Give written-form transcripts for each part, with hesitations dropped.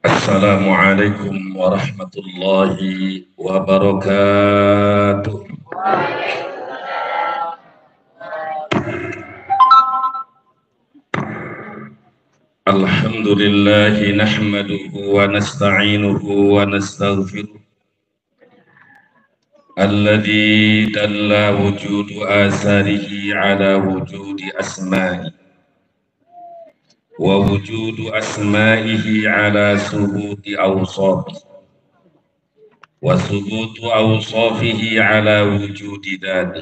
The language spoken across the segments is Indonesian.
Assalamualaikum warahmatullahi wabarakatuh. Alhamdulillahi nahmaduhu wa nasta'inuhu wa nastaghfiruh. Alladhi dalla wujudu asarihi ala wujudi asma'i wa wujudu asma'ihi ala subuti awsafi wa subutu awsafihi ala wujudi dhati.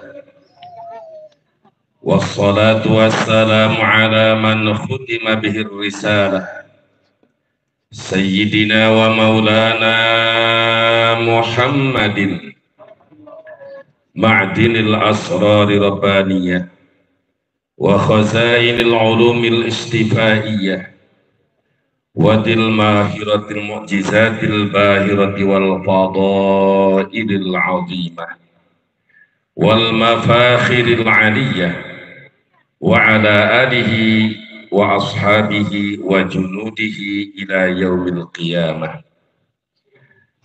Wassalatu wassalamu ala man khutima bihir risalah Sayyidina wa maulana Muhammadin ma'dinil asrari rabbaniyah wa khazainil ulumil istifaiyah wa dil mahiratil mu'jizatil bahirati wal fadailil azimah wal mafakhiril aliyah wa ala alihi wa ashabihi wa junudihi ila yaumil qiyamah.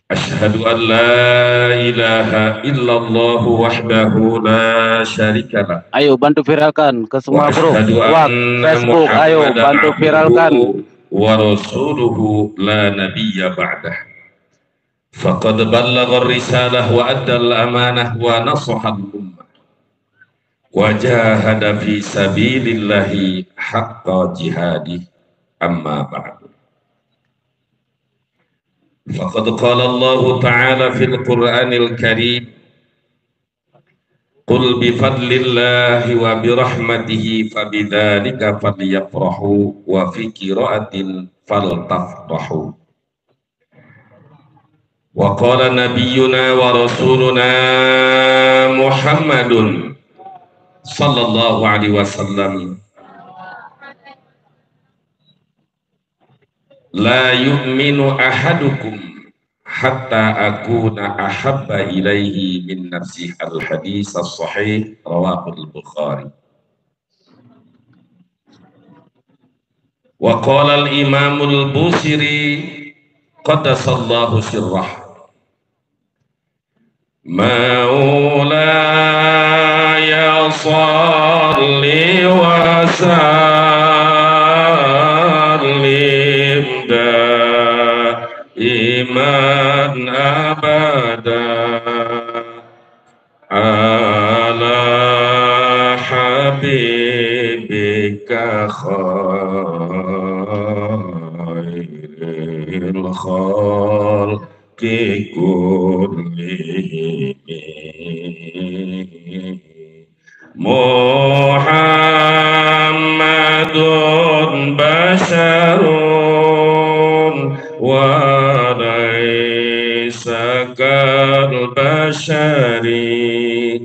Ashhadu an la ilaha illallah wahdahu la syarikalah. Ayo bantu viralkan ke semua bro. Wah, Facebook, ayo bantu viralkan. Wa rasuluhu la nabiyya ba'dah. Faqad ballagha ar-risalah wa adda al-amanah wa nasaha al-ummah. Wa jahada fi sabilillahi haqqa jihadi. Amma ba'du. Faqad qala Allah Ta'ala fil Qur'anil Karim Qul bifadlillahi wa birahmatihi fabidzalika falyafrahu wa fi qira'atin faltafrahu. Wa qala nabiyyuna wa rasuluna Muhammadun sallallahu alaihi wasallam la yu'minu ahadukum hatta akuna ahabba ilaihi min nafsi. Al-hadis as-sahih rawahul Bukhari. Wa qala al-imam al-Busiri qaddasallahu sirrah maulaya salli wa iman abada ala habibika khairil khalqi kullihim Muhammadun basharun wa kal-bashari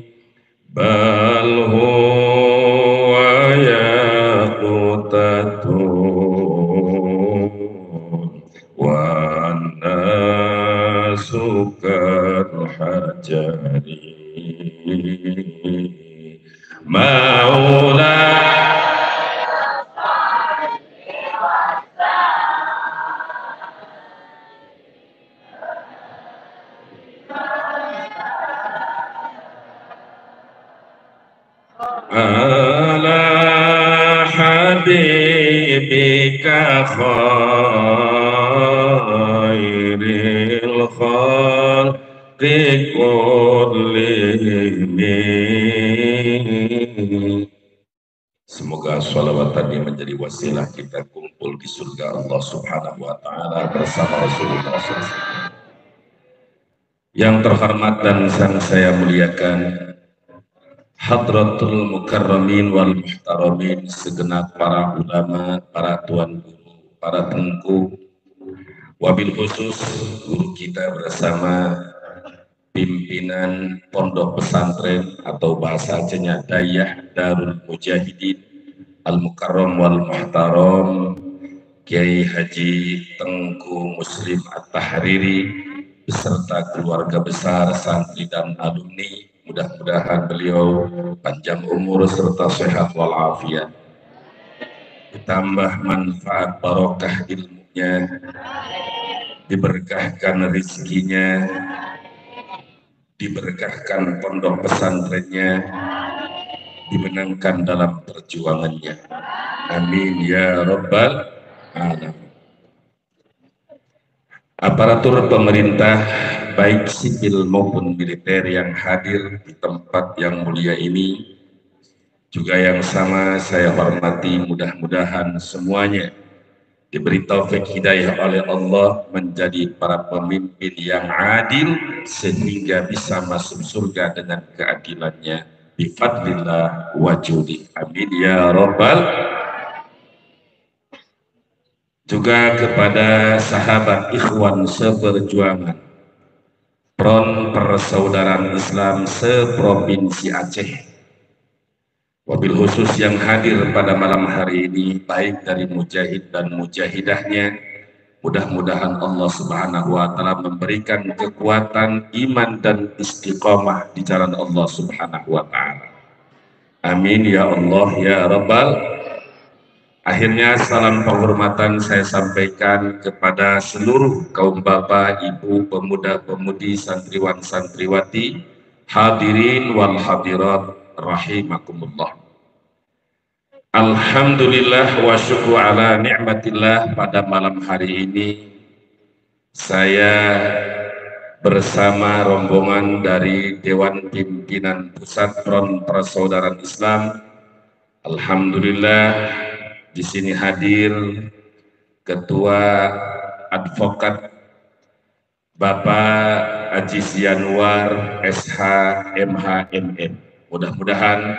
bal huwa yaqutatun wa nasu kal-hajari maula ala habibika khairil khalqi kullihim. Semoga sholawat tadi menjadi wasilah kita kumpul di surga Allah Subhanahu wa Ta'ala bersama Rasulullah SAW. Yang terhormat dan yang saya muliakan, Hadratul Mukarramin wal Muhtaramin, segenap para ulama, para tuan guru, para tengku, wabil khusus guru kita bersama pimpinan pondok pesantren atau bahasa Acehnya Dayah Darul Mujahidin Al Mukarram wal Muhtaram Kiai Haji Tengku Muslim At-Tahriri beserta keluarga besar, santri dan alumni. Mudah-mudahan beliau panjang umur serta sehat walafiat. ditambah manfaat barokah ilmunya, diberkahkan rezekinya, diberkahkan pondok pesantrennya, dimenangkan dalam perjuangannya. Amin ya rabbal alamin. Aparatur pemerintah baik sipil maupun militer yang hadir di tempat yang mulia ini, juga yang sama saya hormati, mudah-mudahan semuanya diberi taufik hidayah oleh Allah menjadi para pemimpin yang adil sehingga bisa masuk surga dengan keadilannya bifadlillah wa judi. Amin ya rabbal. Juga kepada sahabat ikhwan seperjuangan Front Persaudaraan Islam seprovinsi Aceh, wabil khusus yang hadir pada malam hari ini, baik dari mujahid dan mujahidahnya, mudah-mudahan Allah Subhanahu wa Ta'ala memberikan kekuatan iman dan istiqomah di jalan Allah Subhanahu wa Ta'ala. Amin ya Allah ya Rabbal. Akhirnya salam penghormatan saya sampaikan kepada seluruh kaum bapak, ibu, pemuda, pemudi, santriwan, santriwati, hadirin wal hadirat rahimakumullah. Alhamdulillah wa syukru ala ni'matillah, pada malam hari ini saya bersama rombongan dari Dewan Pimpinan Pusat Front Persaudaraan Islam. Alhamdulillah di sini hadir Ketua Advokat Bapak Haji Zianwar SH MH MM. Mudah-mudahan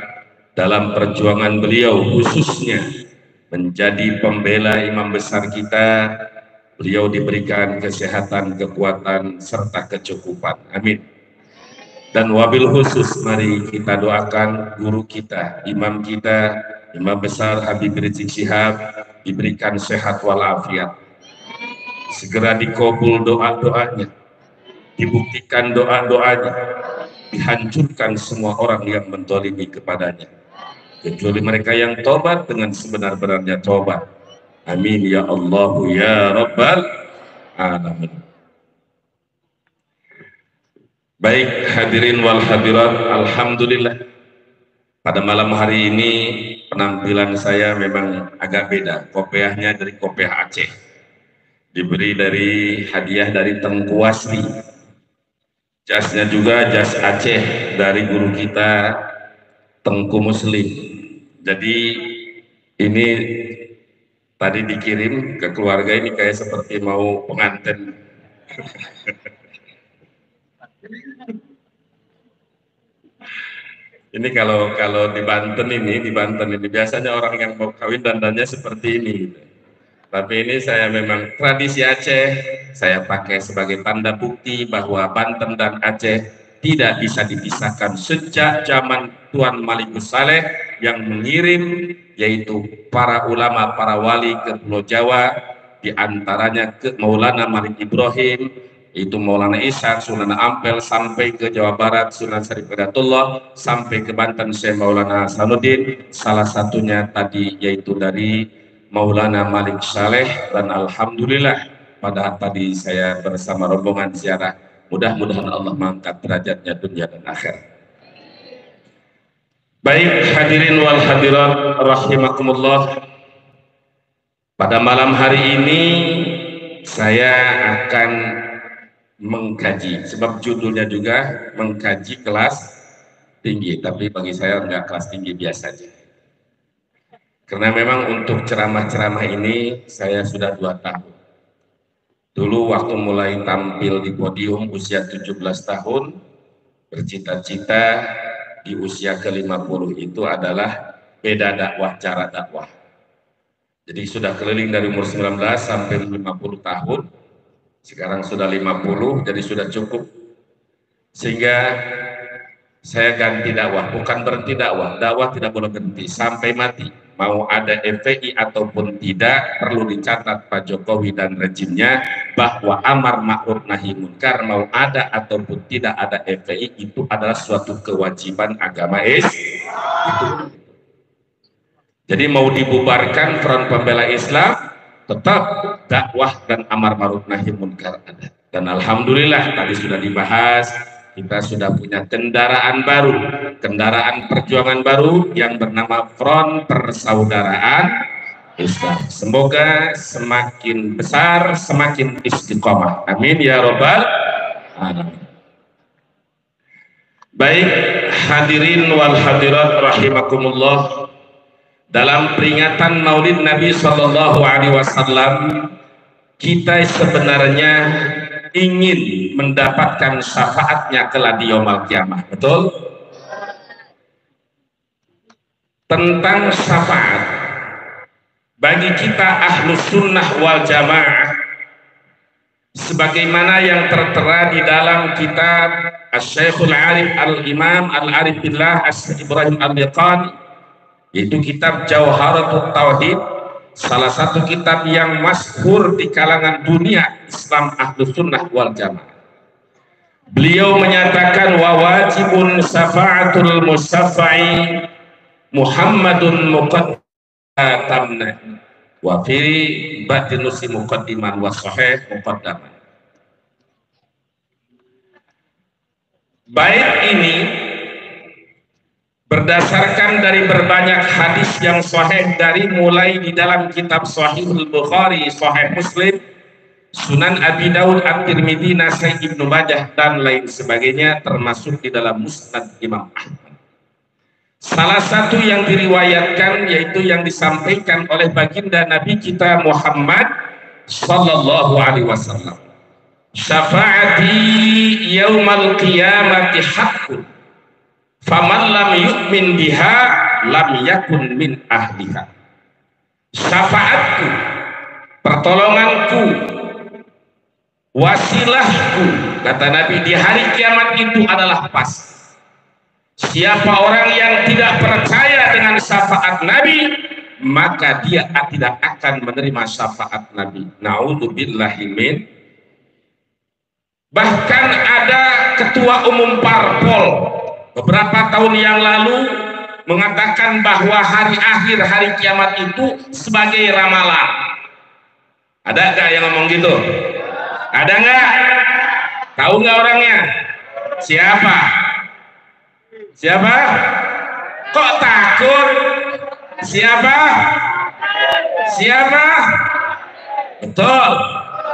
dalam perjuangan beliau khususnya menjadi pembela imam besar kita, beliau diberikan kesehatan, kekuatan, serta kecukupan. Amin. Dan wabil khusus mari kita doakan guru kita, imam kita, Imam besar Habib Rizik Syihab, diberikan sehat walafiat, segera dikabul doa-doanya, dibuktikan doa-doanya, dihancurkan semua orang yang menzalimi kepadanya, kecuali mereka yang tobat dengan sebenar-benarnya tobat. Amin ya Allah ya Rabbal alamin. Baik hadirin wal hadirat, alhamdulillah pada malam hari ini penampilan saya memang agak beda. Kopiahnya dari kopiah Aceh, diberi dari hadiah dari Tengku Wasli. Jasnya juga jas Aceh dari guru kita Tengku Muslim. Jadi ini tadi dikirim ke keluarga, ini kayak seperti mau pengantin. Ini kalau di Banten ini biasanya orang yang mau kawin dandannya seperti ini. Tapi ini saya memang tradisi Aceh, saya pakai sebagai tanda bukti bahwa Banten dan Aceh tidak bisa dipisahkan sejak zaman Tuan Malikus Saleh yang mengirim yaitu para ulama, para wali ke Pulau Jawa, diantaranya ke Maulana Malik Ibrahim, itu Maulana Ishaq, Sunan Ampel, sampai ke Jawa Barat Sunan Syarif Hidayatullah, sampai ke Banten Syekh Maulana Hasanuddin, salah satunya tadi yaitu dari Maulana Malik Saleh. Dan alhamdulillah pada tadi saya bersama rombongan ziarah, mudah-mudahan Allah mengangkat derajatnya dunia dan akhirat. Baik hadirin wal hadirat rahimakumullah, pada malam hari ini saya akan mengkaji, sebab judulnya juga mengkaji kelas tinggi, tapi bagi saya enggak kelas tinggi biasa aja. Karena memang untuk ceramah-ceramah ini saya sudah 2 tahun. Dulu waktu mulai tampil di podium usia 17 tahun, bercita-cita di usia ke-50 itu adalah beda dakwah, cara dakwah. Jadi sudah keliling dari umur 19 sampai 50 tahun, sekarang sudah 50, jadi sudah cukup. Sehingga saya ganti dakwah, bukan berhenti dakwah, dakwah tidak boleh berhenti sampai mati. Mau ada FPI ataupun tidak, perlu dicatat Pak Jokowi dan rejimnya bahwa amar ma'ruf nahi munkar, mau ada ataupun tidak ada FPI, itu adalah suatu kewajiban agama Islam. Jadi mau dibubarkan Front Pembela Islam, tetap dakwah dan amar ma'ruf nahi munkar ada. Dan alhamdulillah tadi sudah dibahas, kita sudah punya kendaraan baru, kendaraan perjuangan baru yang bernama Front Persaudaraan Islam. Semoga semakin besar, semakin istiqomah. Amin ya robbal alamin. Baik hadirin wal hadirat rahimakumullah, dalam peringatan Maulid Nabi Shallallahu Alaihi Wasallam, kita sebenarnya ingin mendapatkan syafaatnya kelak di yaumul kiamah. Betul? Tentang syafaat, bagi kita ahlus sunnah wal jamaah, sebagaimana yang tertera di dalam kitab Asy-Syekhul Arif Al-Imam Al-Arif Billah Asy-Syeikh Ibrahim Al-Liqani, yaitu kitab Jauharatul Tauhid, salah satu kitab yang masyhur di kalangan dunia Islam Ahlus Sunnah wal Jamaah. Beliau menyatakan wa wajibun syafa'atul musaffa'i Muhammadun muqaddamna wa fi batinusi muqaddiman wa sahih muqaddaman. Bait ini berdasarkan dari berbanyak hadis yang sahih, dari mulai di dalam kitab Sahihul Bukhari, Sahih Muslim, Sunan Abi Daud, At-Tirmidzi, Nasai, Ibnu Majah dan lain sebagainya, termasuk di dalam Musnad Imam Ahmad. Salah satu yang diriwayatkan yaitu yang disampaikan oleh baginda Nabi kita Muhammad sallallahu alaihi wasallam. Syafaati yaumal qiyamati haqqun, faman lam yu'min biha lam yakun min ahliha. Syafaatku, pertolonganku, wasilahku, kata Nabi, di hari kiamat itu adalah pas. Siapa orang yang tidak percaya dengan syafaat Nabi, maka dia tidak akan menerima syafaat Nabi. Na'udzubillahi min. Bahkan ada ketua umum parpol beberapa tahun yang lalu mengatakan bahwa hari akhir, hari kiamat itu sebagai ramalan. Ada nggak yang ngomong gitu? Ada nggak? Tahu nggak orangnya? Siapa? Siapa? Kok takut? Siapa? Siapa? Betul.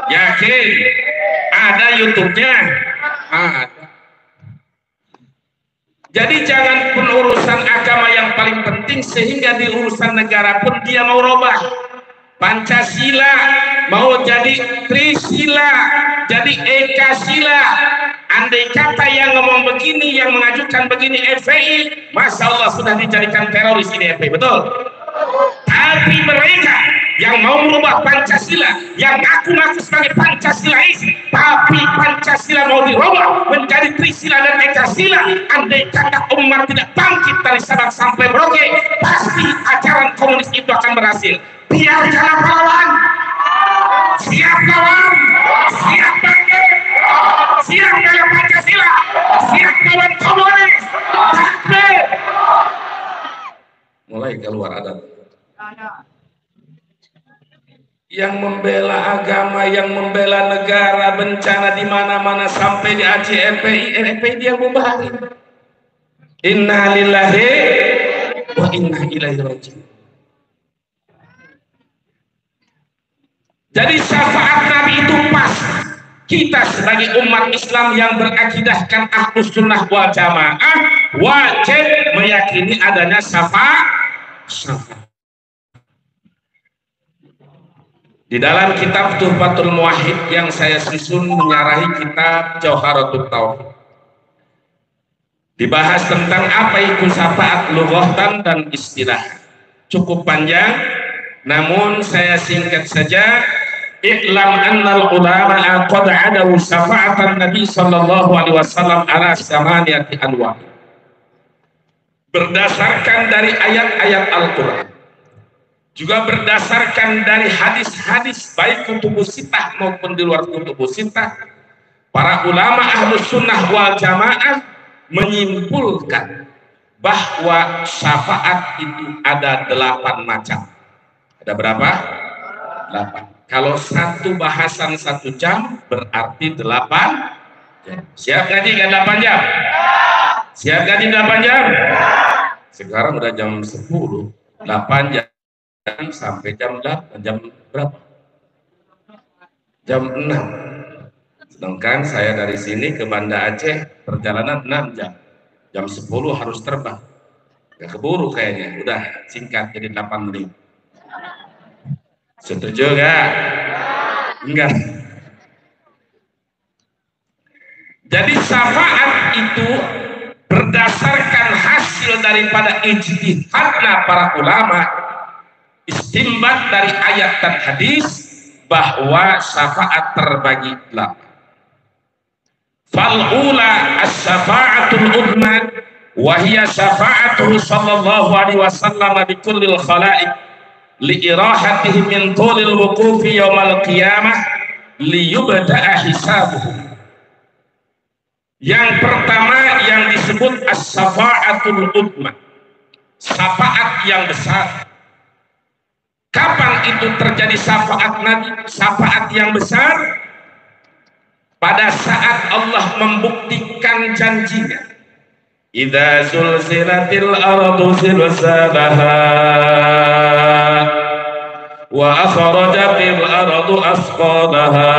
Yakin? Ada YouTube-nya? Ada. Jadi jangan pun urusan agama yang paling penting, sehingga di urusan negara pun dia mau robah. Pancasila mau jadi Trisila, jadi Ekasila. Andai kata yang ngomong begini, yang mengajukan begini FPI, Masya Allah sudah dijadikan teroris ini FPI, betul? Tapi mereka yang mau merubah Pancasila, yang ngaku-ngaku sebagai Pancasilais, tapi Pancasila mau dirubah menjadi Trisila dan Ekasila, andai kata umat tidak bangkit dari Sabang sampai Merauke, pasti ajaran komunis itu akan berhasil. Biarkan apa lawan? Siap lawan? Siap bangkit? Siap dalam Pancasila? Siap lawan komunis? Takbir! Mulai keluar adat. Yang membela agama, yang membela negara, bencana di mana-mana sampai di Aceh FPI dia membahagi. Inna lillahi wa inna ilaihi raji'un. Jadi syafaat Nabi itu pas. Kita sebagai umat Islam yang berakidahkan Ahlus Sunnah wal Jamaah wajib meyakini adanya syafaat. Di dalam kitab Tuhfatul Muwahhid yang saya susun menyarahi kitab Jauharatul Tauhid, dibahas tentang apa itu syafaat lughatan dan istilah. Cukup panjang, namun saya singkat saja. I'lam annal ulama qad adawu syafa'atan Nabi sallallahu alaihi wasallam ala samaniyati anwa'. Berdasarkan dari ayat-ayat Al-Qur'an, juga berdasarkan dari hadis-hadis baik kutubus sittah maupun di luar kutubus sittah, para ulama Ahlus Sunnah wal Jamaah menyimpulkan bahwa syafaat itu ada 8 macam. Ada berapa? 8. Kalau satu bahasan 1 jam berarti 8 jam. Siap ngaji kan 8 jam? Siap ngaji 8 jam? Sekarang udah jam 10, 8 jam sampai jam 8, jam berapa? Jam 6. Sedangkan saya dari sini ke Banda Aceh perjalanan 6 jam. Jam 10 harus terbang. Gak keburu kayaknya. Udah singkat jadi 8 menit. Setuju gak? Enggak. Jadi syafaat itu berdasarkan hasil daripada ijtihadnya para ulama, istimbat dari ayat dan hadis, bahwa syafaat terbagi 8. Fal'ula as-syafa'atul udma wa hiya syafa'atuhu sallallahu alaihi wasallam bi kullil khalaiq li irahatihim min tulil wuqufi yaumal qiyamah li yubda'a hisabuhum. Yang pertama yang disebut as-syafa'atul udma, syafaat yang besar. Kapan itu terjadi syafaat Nabi, syafaat yang besar? Pada saat Allah membuktikan janjinya. Idza zulzilatil ardu zilzalaha wa akhrajatil ardu asqalaha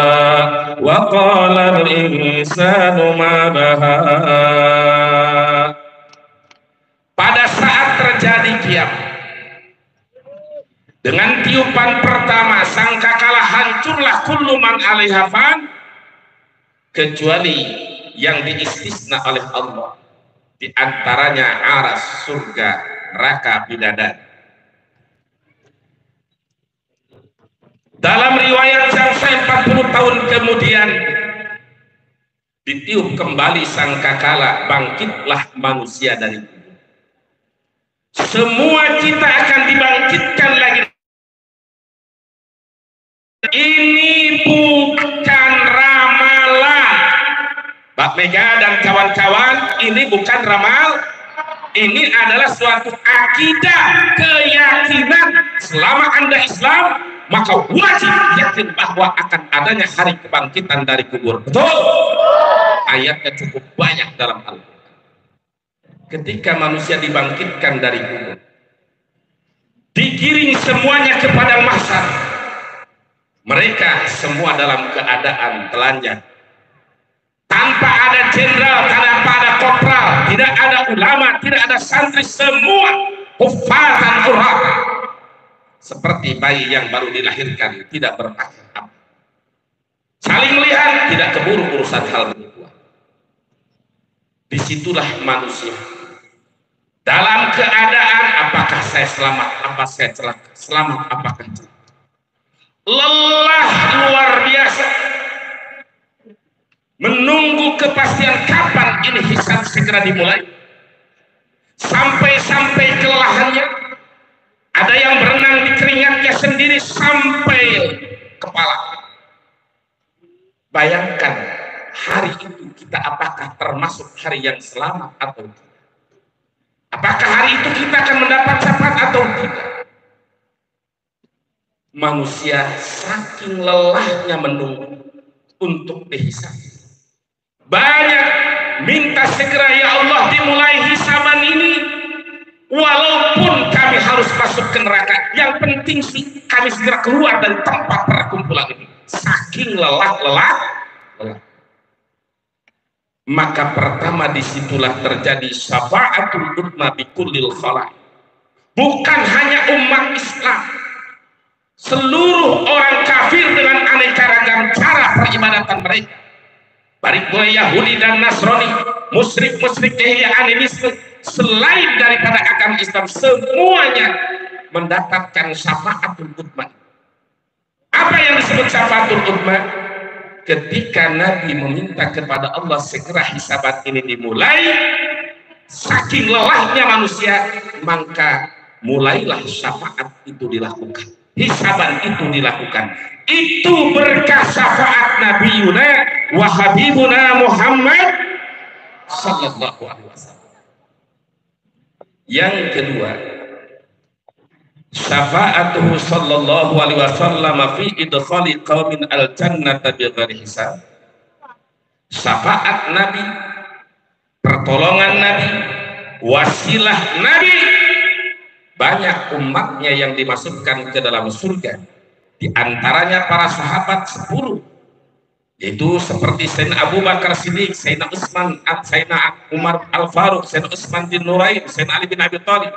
wa qala al insanu ma laha. Pada saat terjadi kiamat, dengan tiupan pertama sangkakala hancurlah kullu man 'alaiha fan, kecuali yang diistisna oleh Allah, di antaranya aras, surga, neraka, bidadari. Dalam riwayat sampai 40 tahun kemudian ditiup kembali sangkakala, bangkitlah manusia dari kubur. Semua kita akan dibangkitkan lagi. Ini bukan ramalan, Pak Mega dan kawan-kawan, ini bukan ramal, ini adalah suatu akidah, keyakinan. Selama Anda Islam, maka wajib yakin bahwa akan adanya hari kebangkitan dari kubur. Betul? Ayatnya cukup banyak dalam Al-Quran. Ketika manusia dibangkitkan dari kubur, digiring semuanya ke padang mahsyar. Mereka semua dalam keadaan telanjang, tanpa ada jenderal, tanpa ada kopral, tidak ada ulama, tidak ada santri, semua kufatan urat, seperti bayi yang baru dilahirkan, tidak berpakaian. Saling melihat, tidak keburu urusan hal begituan. Disitulah manusia dalam keadaan apakah saya selamat, apa saya celaka, selamat apakah celaka. Lelah luar biasa, menunggu kepastian kapan ini hisab segera dimulai. Sampai kelelahannya, ada yang berenang di keringatnya sendiri sampai kepala. Bayangkan hari itu kita apakah termasuk hari yang selamat atau tidak? Apakah hari itu kita akan mendapat syafaat atau tidak? Manusia saking lelahnya menunggu untuk dihisab. Banyak minta segera, ya Allah dimulai hisaban ini, walaupun kami harus masuk ke neraka, yang penting sih kami segera keluar dari tempat perkumpulan ini. Saking lelah. Maka pertama disitulah terjadi syafa'atul udma bi kullil khalaiq. Bukan hanya umat Islam, seluruh orang kafir dengan aneka ragam cara peribadatan mereka, baik mulai Yahudi dan Nasrani, musyrik-musyrik animisme, selain daripada agama Islam, semuanya mendapatkan syafaatul udma. Apa yang disebut syafaatul udma? Ketika Nabi meminta kepada Allah segera hisabat ini dimulai, saking lelahnya manusia, maka mulailah syafaat itu dilakukan. Hisaban itu dilakukan. Itu berkah syafaat Nabiyuna wa Habibuna Muhammad sallallahu alaihi wasallam. Yang kedua, syafa'atuhu sallallahu alaihi wasallam fi idkhali qaumin al-jannata bighairi hisab. Syafaat Nabi, pertolongan Nabi, wasilah Nabi, banyak umatnya yang dimasukkan ke dalam surga. Di antaranya para sahabat 10, yaitu seperti Sayyidina Abu Bakar Siddiq, Sayyidina Utsman, Sayyidina Umar Al-Faruq, Sayyidina Utsman bin Nurain, Sayyidina Ali bin Abi Thalib,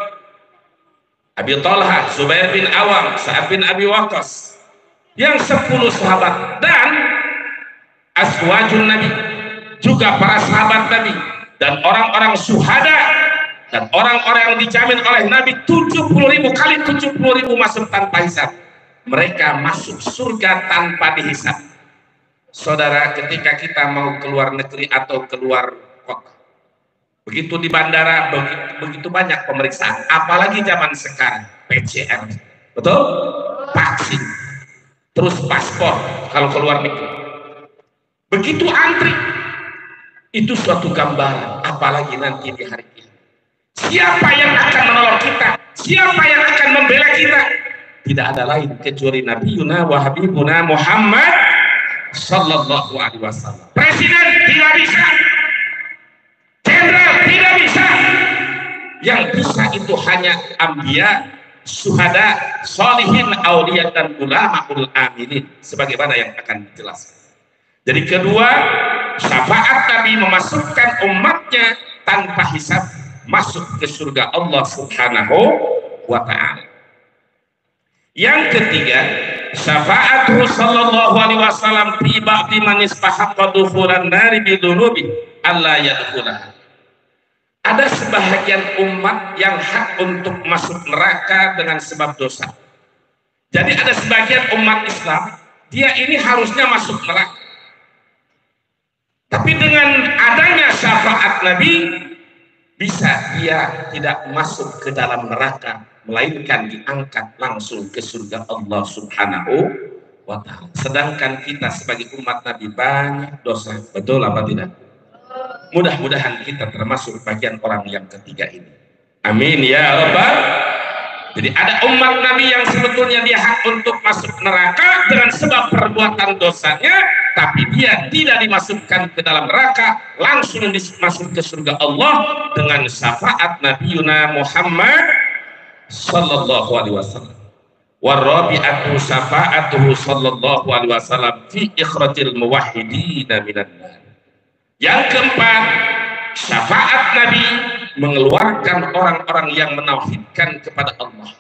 Abi Talha, Zubair bin Awam, Sa'ad bin Abi Waqqas, yang 10 sahabat, dan azwajun Nabi, juga para sahabat Nabi, dan orang-orang syuhada, dan orang-orang yang dijamin oleh Nabi 70.000 kali 70.000 masuk tanpa hisab. Mereka masuk surga tanpa dihisab. Saudara, ketika kita mau keluar negeri atau keluar kota, begitu di bandara begitu banyak pemeriksaan, apalagi zaman sekarang PCR, betul? Vaksin, terus paspor kalau keluar negeri. Begitu antri, itu suatu gambaran, apalagi nanti di hari ini. Siapa yang akan menolong kita? Siapa yang akan membela kita? Tidak ada lain kecuali Nabiuna wa Habibuna Muhammad sallallahu alaihi wasallam. Presiden tidak bisa, jenderal tidak bisa. Yang bisa itu hanya anbiya, syuhada, sholihin, auliya, dan ulamaul aminin, sebagaimana yang akan dijelaskan. Jadi kedua, syafaat Nabi memasukkan umatnya tanpa hisab masuk ke surga Allah Subhanahu wa ta'ala. Yang ketiga, syafa'atuhu sallallahu alaihi wasallam fi ba'di man istahaqqa dukhulan nari bidunubi alla yadkhulaha. Ada sebahagian umat yang hak untuk masuk neraka dengan sebab dosa. Jadi ada sebagian umat Islam, dia ini harusnya masuk neraka. Tapi dengan adanya syafaat Nabi, bisa dia tidak masuk ke dalam neraka, melainkan diangkat langsung ke surga Allah Subhanahu wa ta'ala. Sedangkan kita sebagai umat Nabi banyak dosa, betul apa tidak? Mudah-mudahan kita termasuk bagian orang yang ketiga ini. Amin ya Rabbal. Jadi ada umat Nabi yang sebetulnya dia hak untuk masuk neraka dengan sebab perbuatan dosanya, tapi dia tidak dimasukkan ke dalam neraka, langsung masuk ke surga Allah dengan syafaat Nabiuna Muhammad sallallahu alaihi wasallam. Warabi'atu syafa'atuhu sallallahu alaihi wasallam fi ikhrajil muwahhidina minan nar. Yang keempat, syafaat Nabi mengeluarkan orang-orang yang menauhidkan kepada Allah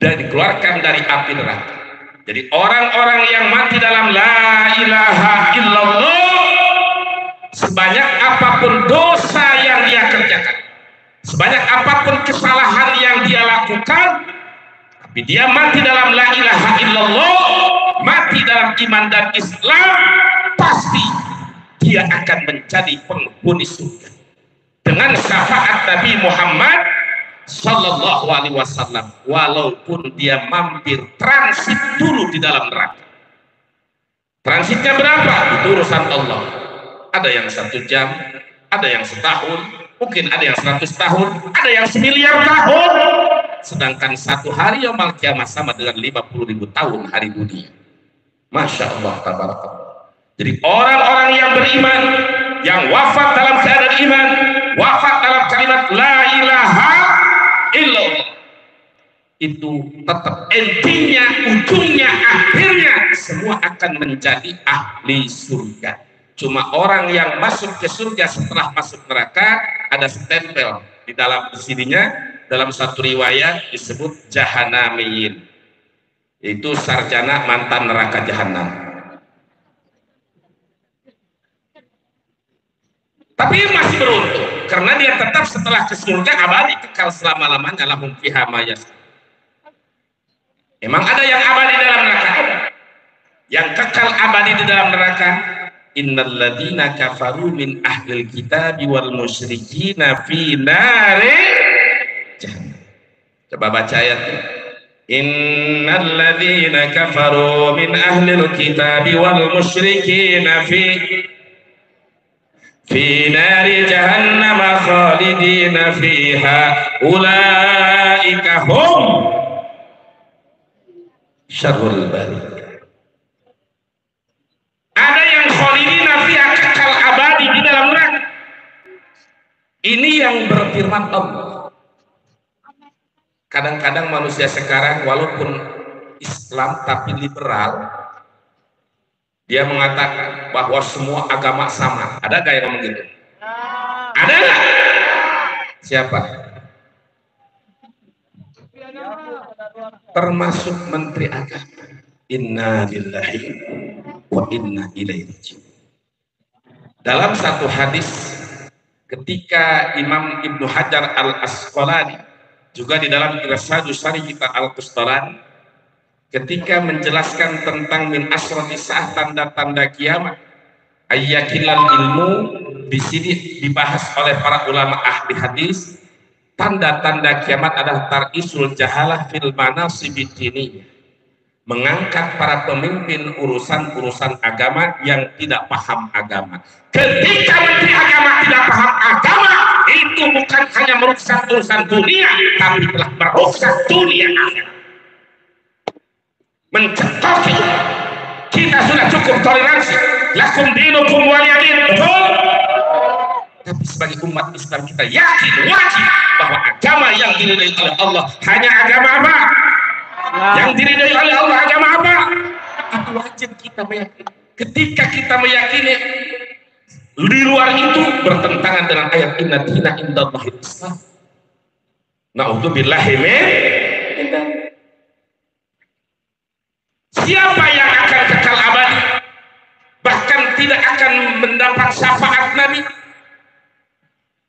dan dikeluarkan dari api neraka. Jadi orang-orang yang mati dalam la ilaha illallah, sebanyak apapun dosa yang dia kerjakan, sebanyak apapun kesalahan yang dia lakukan, tapi dia mati dalam la ilaha illallah, mati dalam iman dan Islam, pasti dia akan menjadi penghuni surga dengan syafaat Nabi Muhammad sallallahu alaihi wasallam, walaupun dia mampir transit dulu di dalam neraka. Transitnya berapa? Itu urusan Allah. Ada yang 1 jam, ada yang setahun, mungkin ada yang 100 tahun, ada yang 1 miliar tahun. Sedangkan 1 hari yaumul kiamah sama dengan 50.000 tahun hari dunia. Masya Allah, tabarakallah. Jadi orang-orang yang beriman, yang wafat dalam keadaan iman, wafat dalam kalimat la ilaha illallah, itu tetap intinya, ujungnya, akhirnya semua akan menjadi ahli surga. Cuma orang yang masuk ke surga setelah masuk neraka ada stempel di dalam sininya, dalam satu riwayat disebut jahanamiyin, itu sarjana mantan neraka jahanam. Tapi masih beruntung karena dia tetap setelah ke surga abadi kekal selama-lamanya, lahum fiha ma yasha. Emang ada yang abadi dalam neraka? Yang kekal abadi di dalam neraka, innal ladzina kafaru min ahlil kitabi wal musyrikina fi nari jahannam. Coba baca ayatnya. Innal ladzina kafaru min ahlil kitabi wal musyrikina fi nari jahannam khalidina fiha ulaika hum syarrul bariyah. Ada yang khalidina fiha kekal abadi di dalam neraka. Ini yang berfirman Allah. Kadang-kadang manusia sekarang walaupun Islam tapi liberal, dia mengatakan bahwa semua agama sama. Ada gak yang ngomong gitu? Ada gak? Siapa? Termasuk Menteri Agama. Inna lillahi wa inna ilaihi raji'un. Dalam satu hadis ketika Imam Ibnu Hajar Al-Asqalani juga di dalam Irsyadus Sari kita Al-Qustalani ketika menjelaskan tentang min asrati sa'ah tanda-tanda kiamat ayyakilal ilmu, di sini dibahas oleh para ulama ahli hadis. Tanda-tanda kiamat adalah tarisul jahalah fil manasibid diniyah, mengangkat para pemimpin urusan-urusan agama yang tidak paham agama. Ketika menteri agama tidak paham agama, itu bukan hanya merusak urusan dunia, tapi telah merusak dunia akhirat. Mencekoki kita sudah cukup toleransi, lakum dinukum waliyadin, betul. Tapi sebagai umat Islam kita yakin wajib bahwa agama yang diridhai oleh Allah hanya agama apa? Yang diridhai oleh Allah agama apa? Itu wajib kita meyakini. Ketika kita meyakini di luar itu bertentangan dengan ayat inna dina indallahil Islam. Na'udzubillahi min. Siapa yang akan kekal abadi, bahkan tidak akan mendapat syafaat Nabi,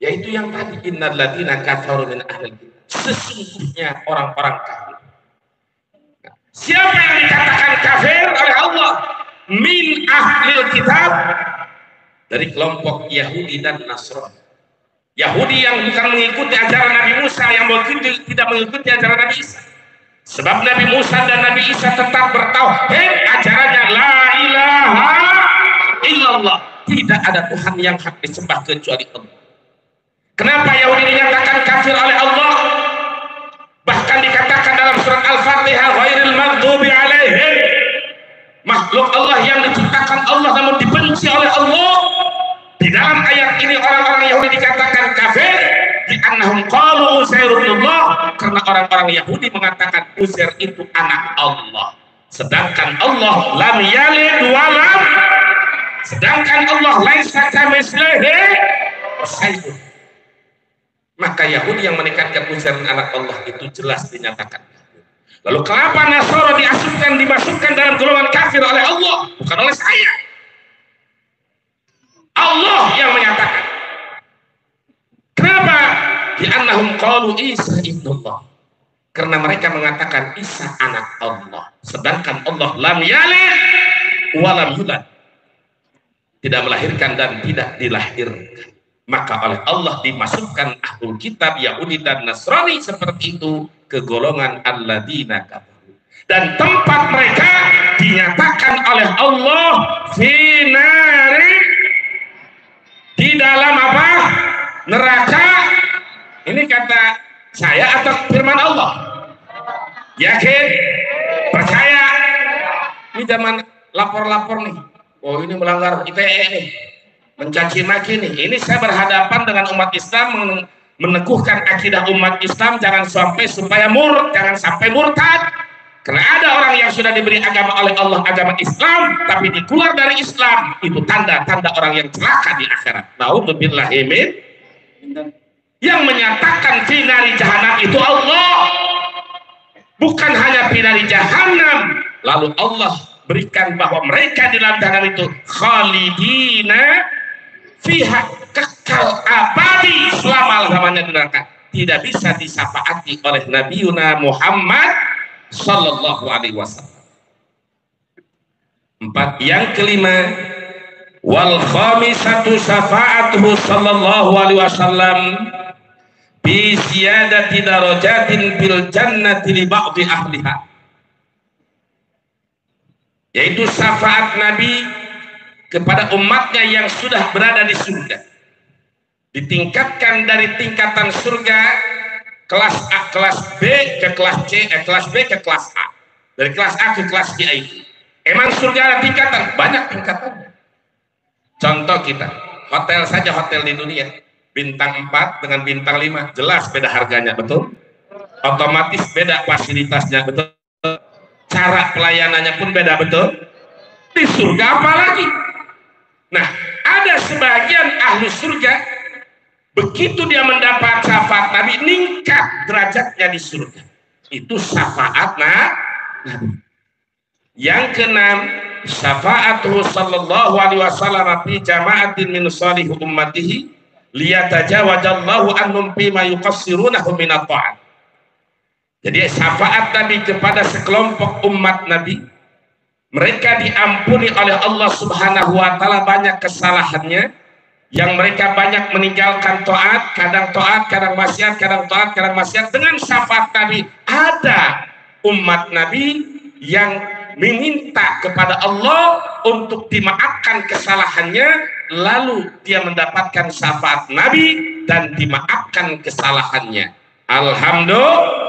yaitu yang tadi innal ladzina kafaru min ahlil kitab, sesungguhnya orang-orang kafir. Siapa yang dikatakan kafir oleh Allah? Min ahlil kitab, dari kelompok Yahudi dan Nasrani. Yahudi yang bukan mengikuti ajaran Nabi Musa, yang tidak mengikuti ajaran Nabi Isa. Sebab Nabi Musa dan Nabi Isa tetap bertauhid, ajarannya la ilaha illallah, tidak ada Tuhan yang hak disembah kecuali Allah. Kenapa Yahudi dinyatakan kafir oleh Allah? Bahkan dikatakan dalam surat Al-Fatihah ghairil maghdubi alaihim, makhluk Allah yang diciptakan Allah namun dibenci oleh Allah. Di dalam ayat ini orang-orang Yahudi dikatakan kafir li'annahum qalu Uzairullah, karena orang-orang Yahudi mengatakan Uzair itu anak Allah, sedangkan Allah lam yalid wa lam, sedangkan Allah laisa kamitslihi syai'un. Maka Yahudi yang menekankan Uzair anak Allah itu jelas dinyatakan. Lalu kenapa Nasara dimasukkan dalam golongan kafir oleh Allah, bukan oleh saya? Allah yang menyatakan. Kenapa? Li'annahum qalu Isa ibnullah, karena mereka mengatakan Isa anak Allah, sedangkan Allah lam yalid wa lam yulad, tidak melahirkan dan tidak dilahirkan. Maka oleh Allah dimasukkan ahlul kitab Yahudi dan Nasrani seperti itu ke golongan alladzina kafaru, dan tempat mereka dinyatakan oleh Allah finari, di dalam apa? Neraka. Ini kata saya atau firman Allah? Yakin? Percaya? Ini zaman lapor-lapor nih. Oh ini melanggar ITE nih, mencaci maki nih. Ini saya berhadapan dengan umat Islam, meneguhkan akidah umat Islam jangan sampai jangan sampai murtad. Karena ada orang yang sudah diberi agama oleh Allah, agama Islam, tapi keluar dari Islam, itu tanda-tanda orang yang celaka di akhirat. Na'udzubillahi min. Yang menyatakan finari jahanam itu Allah, bukan hanya finari jahanam. Lalu Allah berikan bahwa mereka di dalam jahanam itu khalidina fiha, kekal abadi selama-lamanya di neraka, tidak bisa disafaati oleh Nabiuna Muhammad sallallahu alaihi wasallam. 4. Yang kelima, wal khamisatu syafa'atuhu sallallahu alaihi wasallam bi ziyadati darajatin bil jannati li ba'di ahliha, yaitu syafaat Nabi kepada umatnya yang sudah berada di surga. Ditingkatkan dari tingkatan surga kelas A, kelas B ke kelas C, kelas B ke kelas A. Dari kelas A ke kelas B itu. Emang surga ada tingkatan? Banyak tingkatannya. Contoh kita, hotel saja, hotel di dunia. Bintang 4 dengan bintang 5, jelas beda harganya, betul? Otomatis beda fasilitasnya, betul? Cara pelayanannya pun beda, betul? Di surga apalagi? Nah, ada sebagian ahli surga, begitu dia mendapat syafaat Nabi, meningkat derajatnya di surga. Itu syafaat Nabi. Yang keenam, syafaatuhu sallallahu alaihi wasallam fi jama'atin min salih ummatihi liyatajawajallahu annum bima yuqassirunahu min at-ta'at. Jadi syafaat Nabi kepada sekelompok umat Nabi, mereka diampuni oleh Allah Subhanahu wa taala banyak kesalahannya, yang mereka banyak meninggalkan taat, kadang maksiat, kadang taat, kadang maksiat. Dengan syafaat Nabi, ada umat Nabi yang meminta kepada Allah untuk dimaafkan kesalahannya, lalu dia mendapatkan syafaat Nabi dan dimaafkan kesalahannya. Alhamdulillah.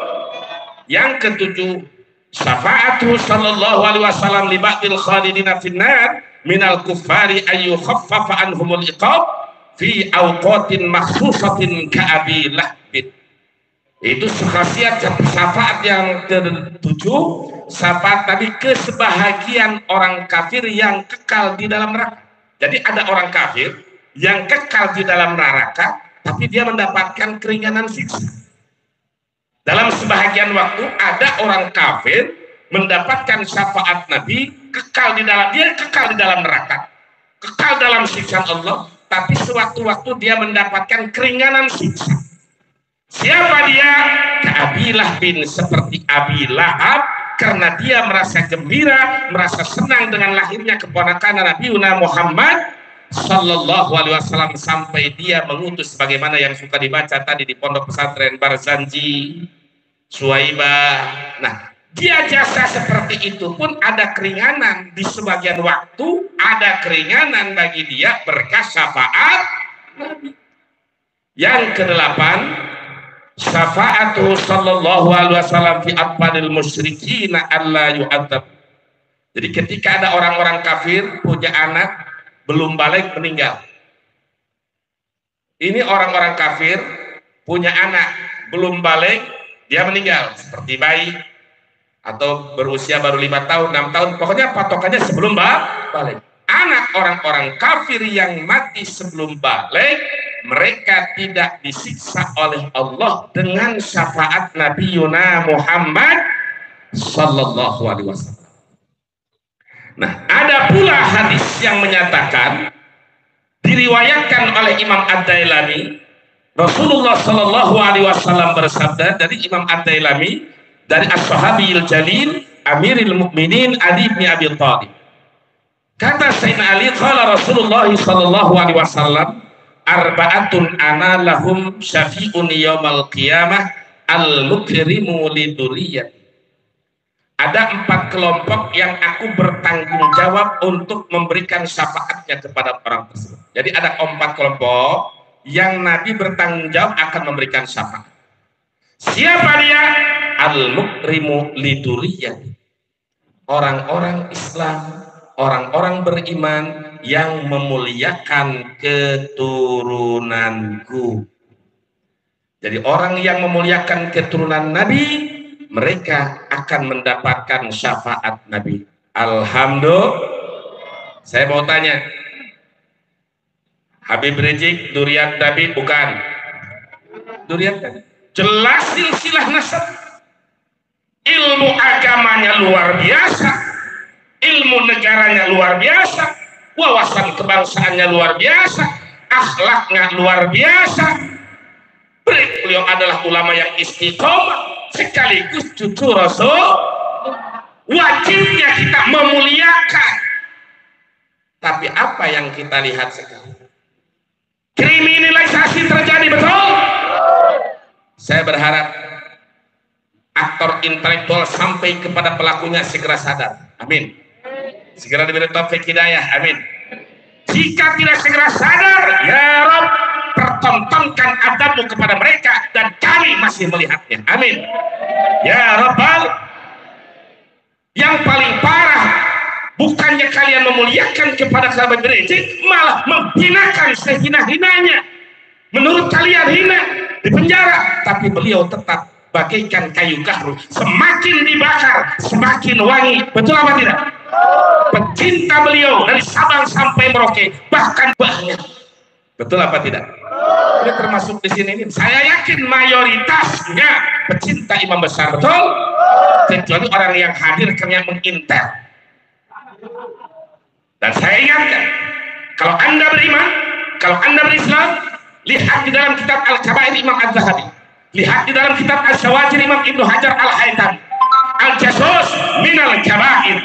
Yang ketujuh, syafaatuhu sallallahu alaihi wasallam li ba'dil khalidina finnar minal kuffari ayu khaffafa anhumul iqab fi awqatin makhsusatin ka'abi lahbin. Itu khasiat syafaat yang ketujuh, syafaat tadi ke sebahagian orang kafir yang kekal di dalam neraka. Jadi ada orang kafir yang kekal di dalam neraka, tapi dia mendapatkan keringanan siksa. Dalam sebahagian waktu ada orang kafir mendapatkan syafaat Nabi, kekal di dalam neraka, kekal dalam siksa Allah, tapi sewaktu-waktu dia mendapatkan keringanan siksa. Siapa dia? Abi Lahab, seperti Abi Lahab, karena dia merasa gembira, merasa senang dengan lahirnya keponakan Nabi Muhammad sallallahu alaihi wasallam, sampai dia mengutus sebagaimana yang suka dibaca tadi di pondok pesantren Barzanji, Suwaibah. Nah, dia jasa seperti itu pun ada keringanan di sebagian waktu, ada keringanan bagi dia berkas syafaat Nabi. Yang kedelapan, syafaatu sallallahu alaihi wasallam fi atfalil musyrikin alla yu'adzab. Jadi ketika ada orang-orang kafir punya anak belum balik meninggal. Ini orang-orang kafir punya anak belum balik, dia meninggal, seperti bayi atau berusia baru 5 tahun, 6 tahun, pokoknya patokannya sebelum balik. Anak orang-orang kafir yang mati sebelum balik, mereka tidak disiksa oleh Allah dengan syafaat Nabi Muhammad sallallahu alaihi wasallam. Nah, ada pula hadis yang menyatakan, diriwayatkan oleh Imam Ad-Dailami, Rasulullah sallallahu alaihi wasallam bersabda dari Imam Ad-Dailami, dari As-Sahabiyil Jalil Amiril Mukminin Ali bin Abi Thalib. Kata Sayyidina Ali, qala Rasulullah sallallahu alaihi wasallam, arba'atun ana lahum syafi'un yaumal qiyamah al-mukrimu liduriyat. Ada 4 kelompok yang aku bertanggung jawab untuk memberikan syafaatnya kepada orang tersebut. Jadi ada 4 kelompok yang Nabi bertanggung jawab akan memberikan syafaat. Siapa dia? Al-mukrimu liduriyat. Orang-orang Islam, orang-orang beriman yang memuliakan keturunanku. Jadi orang yang memuliakan keturunan Nabi, mereka akan mendapatkan syafaat Nabi. Alhamdulillah. Saya mau tanya, Habib Rizik duriat Nabi bukan? Duriat Nabi. Jelas silsilah nasab. Ilmu agamanya luar biasa, ilmu negaranya luar biasa, wawasan kebangsaannya luar biasa, akhlaknya luar biasa. Beliau adalah ulama yang istiqomah, sekaligus cucu Rasul. Wajibnya kita memuliakan. Tapi apa yang kita lihat sekarang? Kriminalisasi terjadi, betul? Saya berharap aktor intelektual sampai kepada pelakunya segera sadar. Amin. Segera diberi taufik hidayah. Amin. Jika tidak segera sadar, ya Rob, pertontonkan adabmu kepada mereka dan kami masih melihatnya. Amin. Ya Rabbal. Yang paling parah, bukannya kalian memuliakan kepada kerabat berijik, malah menghinakan sehina-hinanya. Menurut kalian hina, di penjara, tapi beliau tetap bagaikan kayu gahru, semakin dibakar semakin wangi. Betul apa tidak? Pecinta beliau dari Sabang sampai Merauke, bahkan banyak. Betul apa tidak? Ini termasuk di sini. Saya yakin mayoritasnya pecinta imam besar, betul? Kecuali orang yang hadir karena mengintel. Dan saya ingatkan, kalau Anda beriman, kalau Anda berislam, lihat di dalam kitab Al-Kabair Imam Az-Zahabi, lihat di dalam kitab Al-Syawajir Imam Ibnu Hajar Al-Haythami, Al-Jasus minal kabair.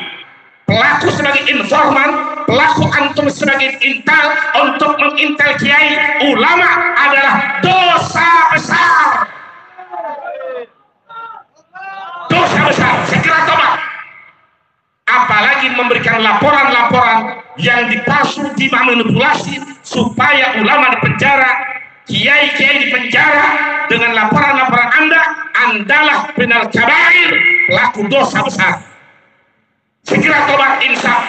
Pelaku sebagai informan, pelaku antum sebagai intel untuk mengintel kiai ulama adalah dosa besar. Dosa besar, segera tobat. Apalagi memberikan laporan-laporan yang dipalsu, dimanipulasi supaya ulama dipenjara, kiai-kiai dipenjara dengan laporan-laporan Andalah minal kabair, pelaku dosa besar. Segera tobat, insaf.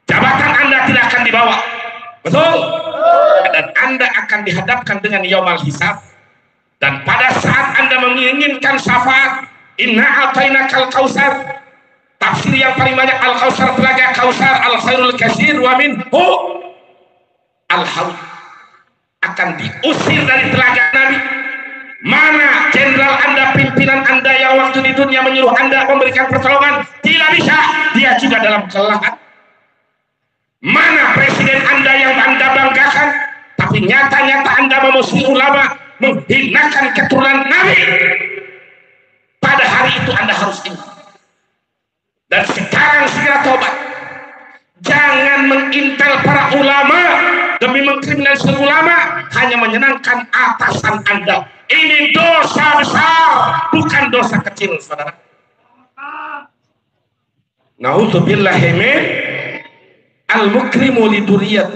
Jabatan Anda tidak akan dibawa, betul? Dan Anda akan dihadapkan dengan yaumal hisab. Dan pada saat Anda menginginkan syafaat, inna atainakal kausar, tafsir yang paling banyak al-kausar, telaga kausar, al-khairul kasir wa minhu al-haud, akan diusir dari telaga Nabi. Mana jenderal Anda, pimpinan Anda yang waktu di dunia menyuruh Anda memberikan pertolongan? Tidak bisa, dia juga dalam kelelahan. Mana presiden Anda yang Anda banggakan, tapi nyata-nyata Anda memusuhi ulama, menghinakan keturunan Nabi? Pada hari itu Anda harus ingat. Dan sekarang segera tobat. Jangan mengintel para ulama demi mengkriminalisasi ulama hanya menyenangkan atasan Anda. Ini dosa besar, bukan dosa kecil, saudara. Na'udzubillahi min al-mukrimu liduriyat,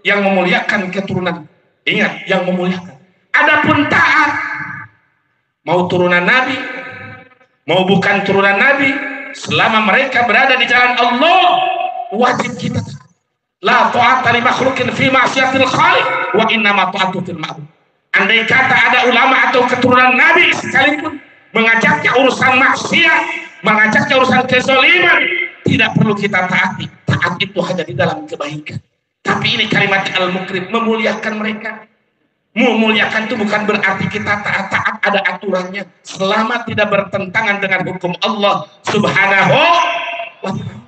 yang memuliakan keturunan. Ingat, yang memuliakan. Adapun taat, mau turunan Nabi, mau bukan turunan Nabi, selama mereka berada di jalan Allah, wajib kita. La ta'ata li makhluqin fi ma'siyatil khaliq wa innama ta'atu fil ma'ruf. Andai kata ada ulama atau keturunan Nabi sekalipun mengajaknya urusan maksiat, mengajaknya urusan kezaliman, tidak perlu kita taati. Taat itu hanya di dalam kebaikan. Tapi ini kalimat al-mukrim, memuliakan mereka. Memuliakan itu bukan berarti kita taat ada aturannya, selama tidak bertentangan dengan hukum Allah Subhanahu wa ta'ala.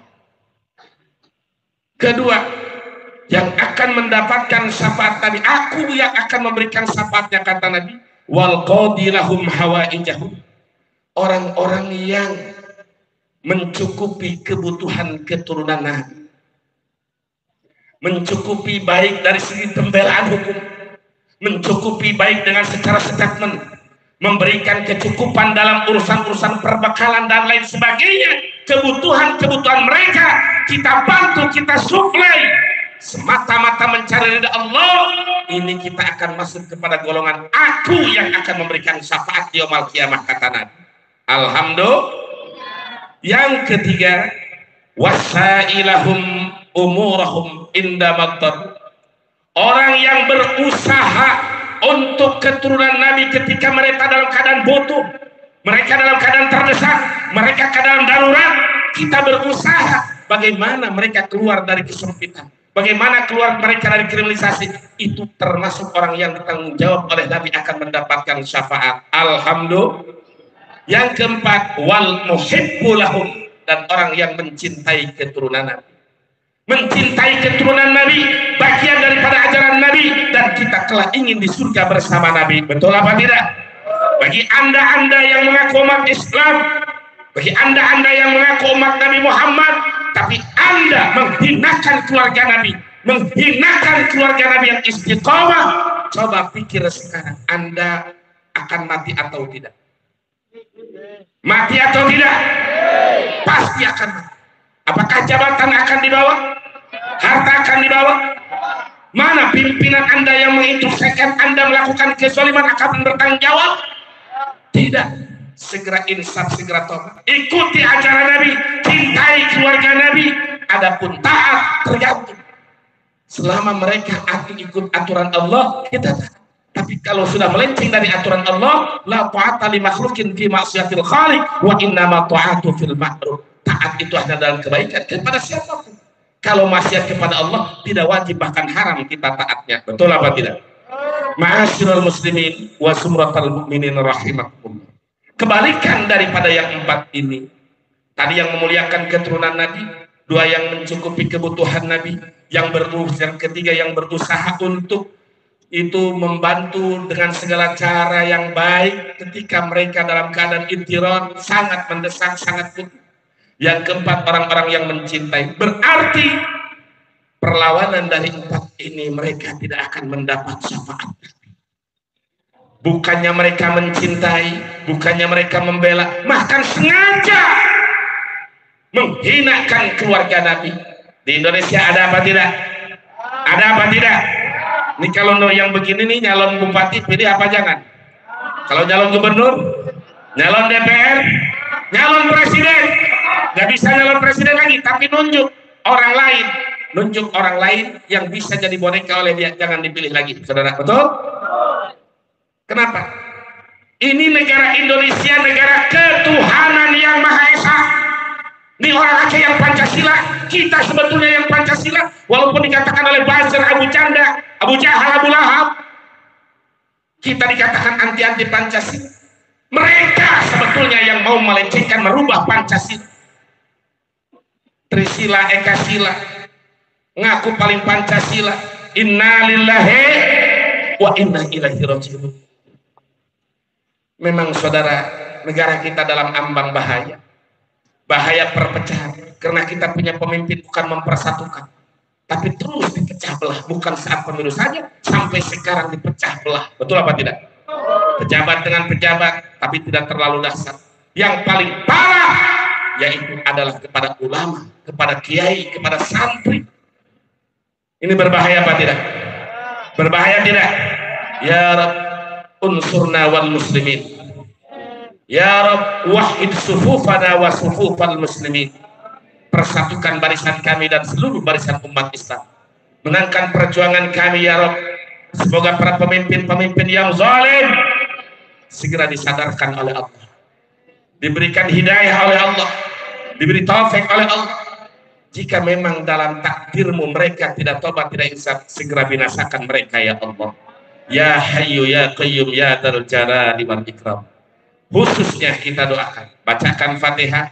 Kedua, yang akan mendapatkan syafaat Nabi, aku yang akan memberikan syafaatnya, kata Nabi, wal qadilahum hawaijahum, orang-orang yang mencukupi kebutuhan keturunan Nabi, mencukupi baik dari segi pembelaan hukum, mencukupi baik dengan secara statement, memberikan kecukupan dalam urusan-urusan perbekalan dan lain sebagainya. Kebutuhan-kebutuhan mereka kita bantu, kita suplai semata-mata mencari ridha Allah. Ini kita akan masuk kepada golongan aku yang akan memberikan syafaat di yaumul kiamah, kata Nabi. Alhamdulillah. Yang ketiga, wasailahum umurahum inda maghdab, orang yang berusaha untuk keturunan Nabi ketika mereka dalam keadaan butuh, mereka dalam keadaan terdesak, mereka keadaan darurat. Kita berusaha bagaimana mereka keluar dari kesempitan, bagaimana keluar mereka dari kriminalisasi. Itu termasuk orang yang bertanggung jawab oleh Nabi akan mendapatkan syafaat. Alhamdulillah. Yang keempat, wal muhibbu lahum, dan orang yang mencintai keturunan Nabi. Mencintai keturunan Nabi bagian daripada ajaran Nabi, dan kita telah ingin di surga bersama Nabi. Betul apa tidak? Bagi anda-anda yang mengaku umat Islam, bagi anda-anda yang mengaku umat Nabi Muhammad, tapi anda menghinakan keluarga Nabi, menghinakan keluarga Nabi yang istiqomah, coba pikir sekarang, anda akan mati atau tidak? Mati atau tidak? Pasti akan mati. Apakah jabatan akan dibawa? Harta akan dibawa? Mana pimpinan Anda yang menginstruksikan Anda melakukan kezaliman akan bertanggung jawab? Tidak. Segera insaf, segera tobat. Ikuti ajaran Nabi, cintai keluarga Nabi. Adapun taat tergantung. Selama mereka ikut aturan Allah, kita taat. Tapi kalau sudah melenceng dari aturan Allah, la ta'ata li makhluqin fi ma'siyatil khaliq wa innama ta'atu fil ma'ruf. Taat itu hanya dalam kebaikan kepada siapapun. Kalau maksiat kepada Allah tidak wajib, bahkan haram kita taatnya. Betul apa tidak? Ma'asyiral muslimin wa sumratal mu'minin rahimakumullah. Kebalikan daripada yang empat ini. Tadi yang memuliakan keturunan Nabi, dua yang mencukupi kebutuhan Nabi, yang ketiga yang berusaha untuk itu membantu dengan segala cara yang baik ketika mereka dalam keadaan intiron, sangat mendesak, sangat butuh. Yang keempat, orang-orang yang mencintai. Berarti perlawanan dari empat ini mereka tidak akan mendapat syafaat. Bukannya mereka mencintai, bukannya mereka membela, bahkan sengaja menghinakan keluarga Nabi. Di Indonesia ada apa tidak? Ada apa tidak? Ini kalau yang begini nih, nyalon bupati pilih apa jangan? Kalau nyalon gubernur, nyalon DPR, nyalon presiden, nggak bisa nyalon presiden lagi, tapi nunjuk orang lain yang bisa jadi boneka oleh dia, jangan dipilih lagi, saudara. Betul? Kenapa? Ini negara Indonesia, negara ketuhanan yang Maha Esa. Ini orang Aceh yang Pancasila, kita sebetulnya yang Pancasila, walaupun dikatakan oleh Basir, Abu Canda, Abu Jahal, Abu Lahab, kita dikatakan anti-anti Pancasila. Mereka sebetulnya yang mau melecehkan, merubah Pancasila. Trisila, Ekasila, ngaku paling Pancasila. Inna lillahi wa inna ilaihi raji'un. Memang saudara, negara kita dalam ambang bahaya. Bahaya perpecahan. Karena kita punya pemimpin bukan mempersatukan, tapi terus dipecah belah. Bukan saat pemilu saja, sampai sekarang dipecah belah. Betul apa tidak? Pejabat dengan pejabat, tapi tidak terlalu dahsyat. Yang paling parah yaitu adalah kepada ulama, kepada kiai, kepada santri. Ini berbahaya apa tidak? Berbahaya tidak? Ya Rabb, unsurna wal muslimin. Ya Rabb, wahid sufufana wa sufufal muslimin. Persatukan barisan kami dan seluruh barisan umat Islam. Menangkan perjuangan kami ya Rabb. Semoga para pemimpin-pemimpin yang zalim segera disadarkan oleh Allah. Diberikan hidayah oleh Allah. Diberi taufik oleh Allah. Jika memang dalam takdirmu mereka tidak tobat, tidak insaf, segera binasakan mereka ya Allah. Ya Hayyu ya Qayyum ya Dzal Jalali wal Ikram. Khususnya kita doakan, bacakan Fatihah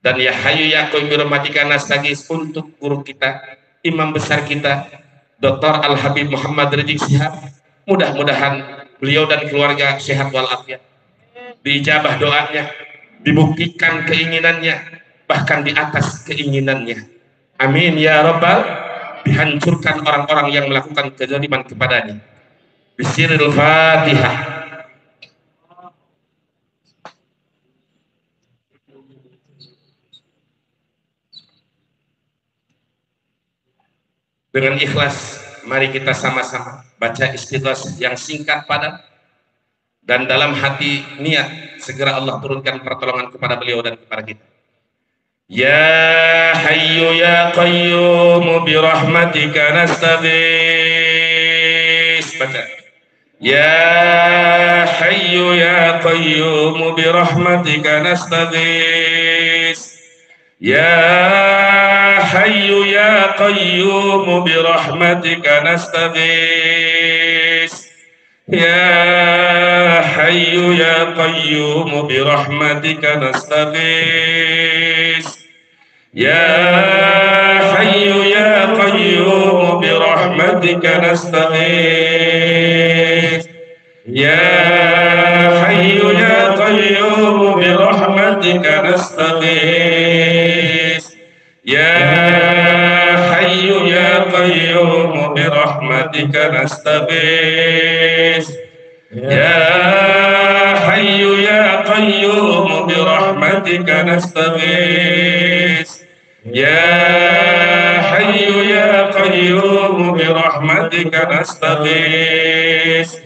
dan ya Hayyu ya Qayyum bi rahmatika nastaghits untuk guru kita, imam besar kita, Dr. Al Habib Muhammad Rizik Syihab. Mudah-mudahan beliau dan keluarga sehat walafiat, diijabah doanya, dibuktikan keinginannya, bahkan di atas keinginannya. Amin ya Rabbal. Dihancurkan orang-orang yang melakukan kezaliman kepadanya. Bismillahil Fatihah. Dengan ikhlas, mari kita sama-sama baca istighfar yang singkat padat dan dalam hati niat segera Allah turunkan pertolongan kepada beliau dan kepada kita. Ya Hayyu ya Qayyum bi rahmatika nastaghits. Baca. Ya Hayyu ya Qayyum bi rahmatika nastaghits. Ya Hayyu ya Qayyum bi rahmatika nastaghits. Ya Hayyu ya Qayyum bi rahmatika nastaghits. Ya Hayyu ya Qayyum bi rahmatika nastaghits. Ya Hayyu ya Qayyum bi rahmatika nastaghits. Ya Hayyu ya Qayyum bi rahmatika nastaghits. Ya Hayyu ya Qayyum bi rahmatika nastaghits. Ya hayyu ya qayyum bi rahmatika nastaghis.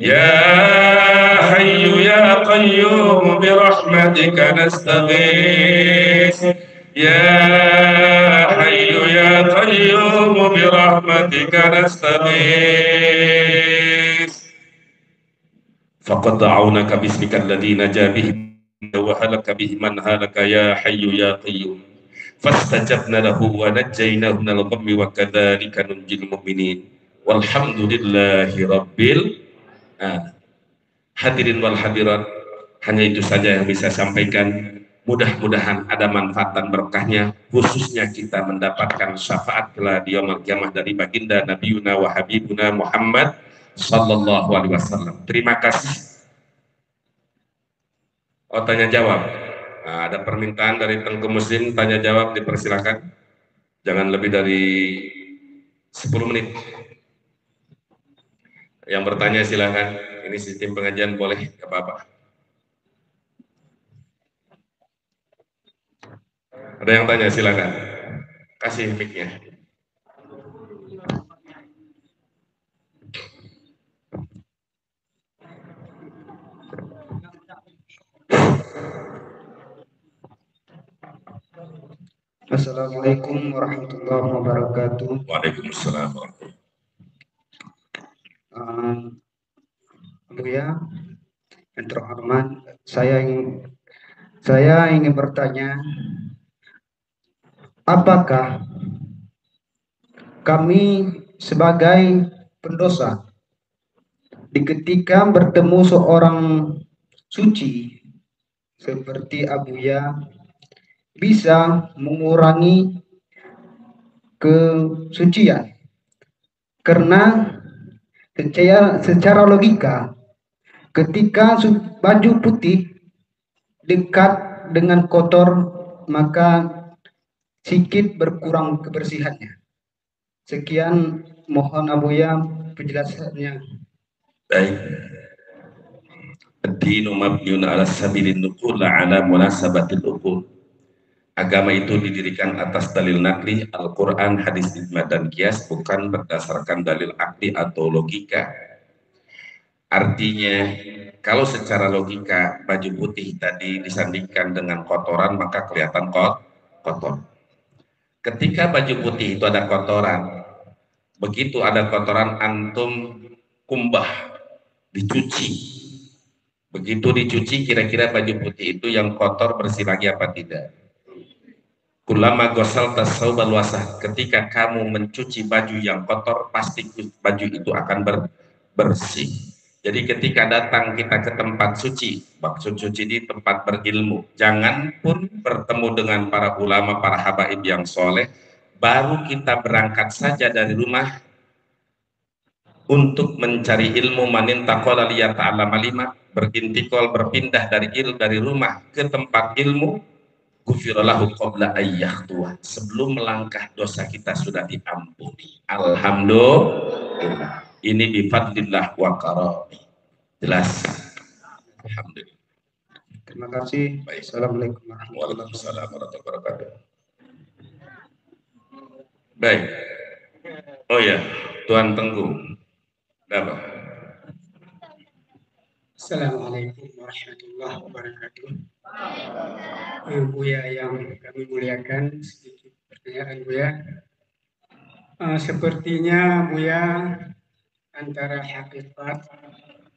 Ya hayyu ya qayyum bi rahmatika nastaghis. Ya hayyu ya qayyum bi rahmatika nastaghis. Faqad da'awnaka bismika alladhi naja bihi wa halaka bihi man halaka ya hayyu ya qayyum. Fastajabna lahu wa najjaynahu minal ghammi wa kadzalika nunjil mu'minin. Walhamdulillahi rabbil hadirin wal hadirat, hanya itu saja yang bisa sampaikan. Mudah-mudahan ada manfaat dan berkahnya, khususnya kita mendapatkan syafaat kelak di yaumul qiyamah dari baginda Nabiyuna wa Habibuna Muhammad sallallahu alaihi wasallam. Terima kasih. Oh, tanya jawab. Nah, ada permintaan dari Tengku Muslim, tanya jawab dipersilakan. Jangan lebih dari 10 menit. Yang bertanya silakan. Ini sistem pengajian, boleh ke Bapak. Ada yang tanya silakan. Kasih mic-nya. Assalamualaikum warahmatullahi wabarakatuh. Waalaikumsalam warahmatullahi wabarakatuh. Ya, yang terhormat, saya ingin bertanya, apakah kami sebagai pendosa ketika bertemu seorang suci seperti Abuya bisa mengurangi kesucian? Karena secara logika, ketika baju putih dekat dengan kotor, maka sedikit berkurang kebersihannya. Sekian, mohon Abuya penjelasannya. Baik. Ad-dinu mabniun ala sabilin nuqul ala munasabatil uqul. Agama itu didirikan atas dalil nakli, Al-Quran, hadis, ijma, dan qiyas, bukan berdasarkan dalil akli atau logika. Artinya, kalau secara logika baju putih tadi disandingkan dengan kotoran, maka kelihatan kotor. Ketika baju putih itu ada kotoran, begitu ada kotoran antum kumbah, dicuci. Begitu dicuci, kira-kira baju putih itu yang kotor bersih lagi apa tidak? Kulama gosal tasawbal wasah, ketika kamu mencuci baju yang kotor, pasti baju itu akan bersih. Jadi ketika datang kita ke tempat suci, maksud suci di tempat berilmu, jangan pun bertemu dengan para ulama, para habaib yang soleh, baru kita berangkat saja dari rumah untuk mencari ilmu, manintaqala liyata'allama lima, berintikal, berpindah dari rumah ke tempat ilmu, gufiralahu qabla ayyahtuwa, sebelum melangkah dosa kita sudah diampuni. Alhamdulillah. Ini bifadlillah wa karami. Jelas? Alhamdulillah. Terima kasih. Baik. Assalamualaikum warahmatullahi wabarakatuh. Baik. Oh ya, Tuan Tengku. Apa? Assalamualaikum warahmatullahi wabarakatuh. Buya yang kami muliakan, sedikit pertanyaan Buya. Sepertinya Buya antara hakikat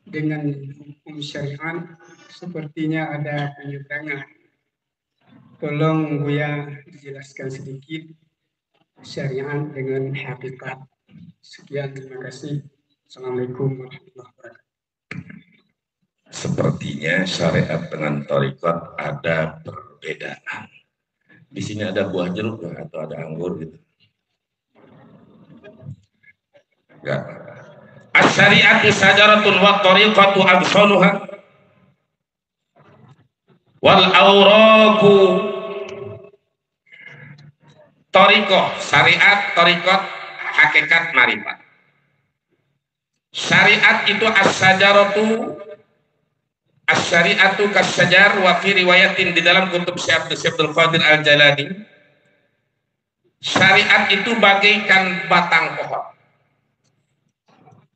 dengan hukum syariat sepertinya ada penyebrangan. Tolong Buya dijelaskan sedikit syariat dengan hakikat. Sekian, terima kasih. Assalamualaikum warahmatullahi wabarakatuh. Sepertinya syariat dengan thariqat ada perbedaan. Di sini ada buah jeruk atau ada anggur gitu? Enggak. As-syari'atu syajaratun wa thariqatu absaluha wal awraqu. Thariqah, syariat, thariqat, hakikat, marifat. Syariat itu as-syajaratu, as-syari'atu kas-syajar, wa fi riwayatin, di dalam kutub Syekh Abdul Qadir Al-Jalani, Syariat itu bagaikan batang pohon.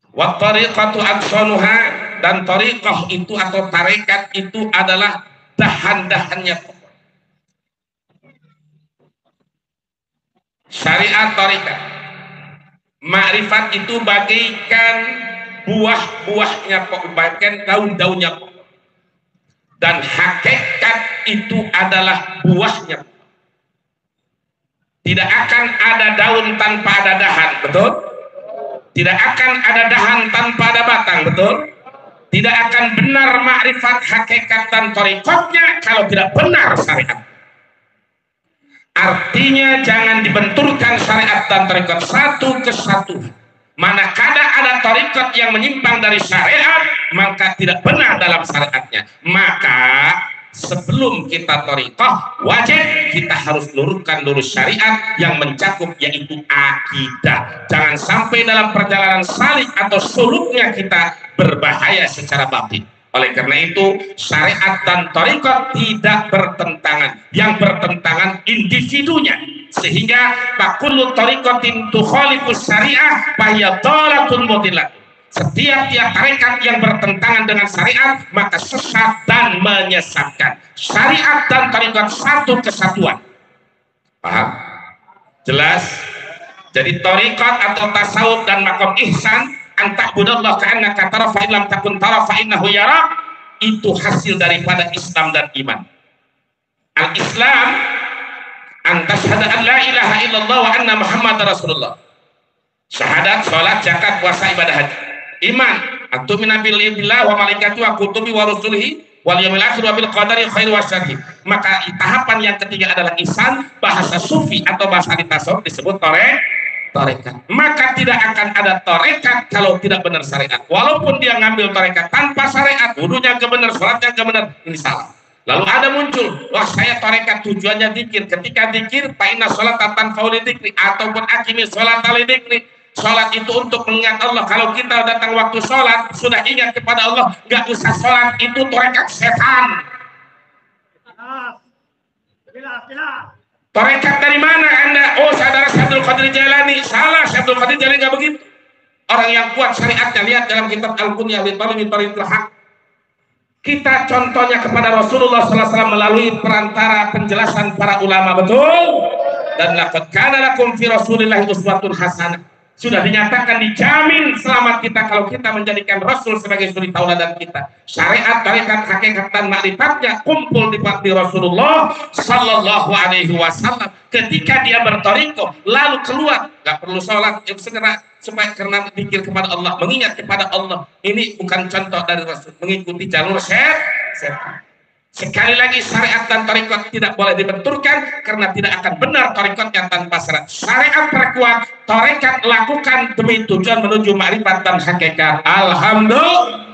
Wa tariqatu aksanuha, dan tariqah itu atau tarekat itu adalah dahan-dahannya pohon. Syariat tarikat. Ma'rifat itu bagaikan buah-buahnya pohon, bagaikan daun-daunnya pohon. Dan hakikat itu adalah buahnya. Tidak akan ada daun tanpa ada dahan, betul? Tidak akan ada dahan tanpa ada batang, betul? Tidak akan benar makrifat, hakikat, dan torikotnya kalau tidak benar syariat. Artinya jangan dibenturkan syariat dan torikot satu ke satu. Manakala ada torikot yang menyimpang dari syariat, maka tidak benar dalam syariatnya. Maka sebelum kita torikoh, wajib kita harus luruskan lurus syariat yang mencakup yaitu akidah. Jangan sampai dalam perjalanan salik atau suluknya kita berbahaya secara batin. Oleh karena itu syariat dan torikot tidak bertentangan. Yang bertentangan individunya. Sehingga fakullu torikotin tukhalifus syariah fahiyadolatun mudillah. Setiap tarekat yang bertentangan dengan syariat maka sesat dan menyesatkan. Syariat dan tarekat satu kesatuan. Paham? Jelas? Jadi tarekat atau tasawuf dan maqam ihsan, anta'budallah ka'annaka tara fa illam takun tara fa innahu yara, itu hasil daripada Islam dan iman. Al-Islam antashhada an la ilaha illallah wa anna Muhammadar Rasulullah. Syahadat, salat, zakat, puasa, ibadah haji. Iman, atumina billah wa malaikatihi wa kutubi wa rusulihi wal yaumil akhir wa bil qadari khair wa syarri. Maka tahapan yang ketiga adalah ihsan, bahasa sufi atau bahasa tasawuf disebut tarekat. Maka tidak akan ada tarekat kalau tidak benar syariat. Walaupun dia ngambil tarekat tanpa syariat, wudunya ke benar, salatnya ke benar, ini salah. Lalu ada muncul, wah saya tarekat tujuannya dzikir. Ketika dzikir, fa inna sholata tanfa'u lidzikri, ataupun aqimi sholata lidzikri. Sholat itu untuk mengingat Allah. Kalau kita datang waktu sholat sudah ingat kepada Allah, nggak usah sholat, itu tarekat setan. Tarekat dari mana Anda? Oh, saudara Syabdul Qadir Jailani. Salah, Syabdul Qadir Jailani nggak begitu. Orang yang kuat syariatnya, lihat dalam kitab Al-Qunyah Litoril Haq. Kita contohnya kepada Rasulullah SAW melalui perantara penjelasan para ulama, betul? Dan laqad kana lakum fi Rasulillahi uswatun hasanah. Sudah dinyatakan, dijamin selamat kita kalau kita menjadikan Rasul sebagai suri tauladan kita. Syariat, tarekat, hakikat, dan makrifatnya kumpul di Rasulullah Sallallahu Alaihi Wasallam. Ketika dia bertoriko, lalu keluar, nggak perlu sholat, segera supaya karena pikir kepada Allah, mengingat kepada Allah. Ini bukan contoh dari Rasul, mengikuti jalur setan. Sekali lagi syariat dan tarekat tidak boleh dibenturkan karena tidak akan benar tarekatnya tanpa syariat. Syariat perkuat, tarekat lakukan demi tujuan menuju makrifat dan hakikat. Alhamdulillah.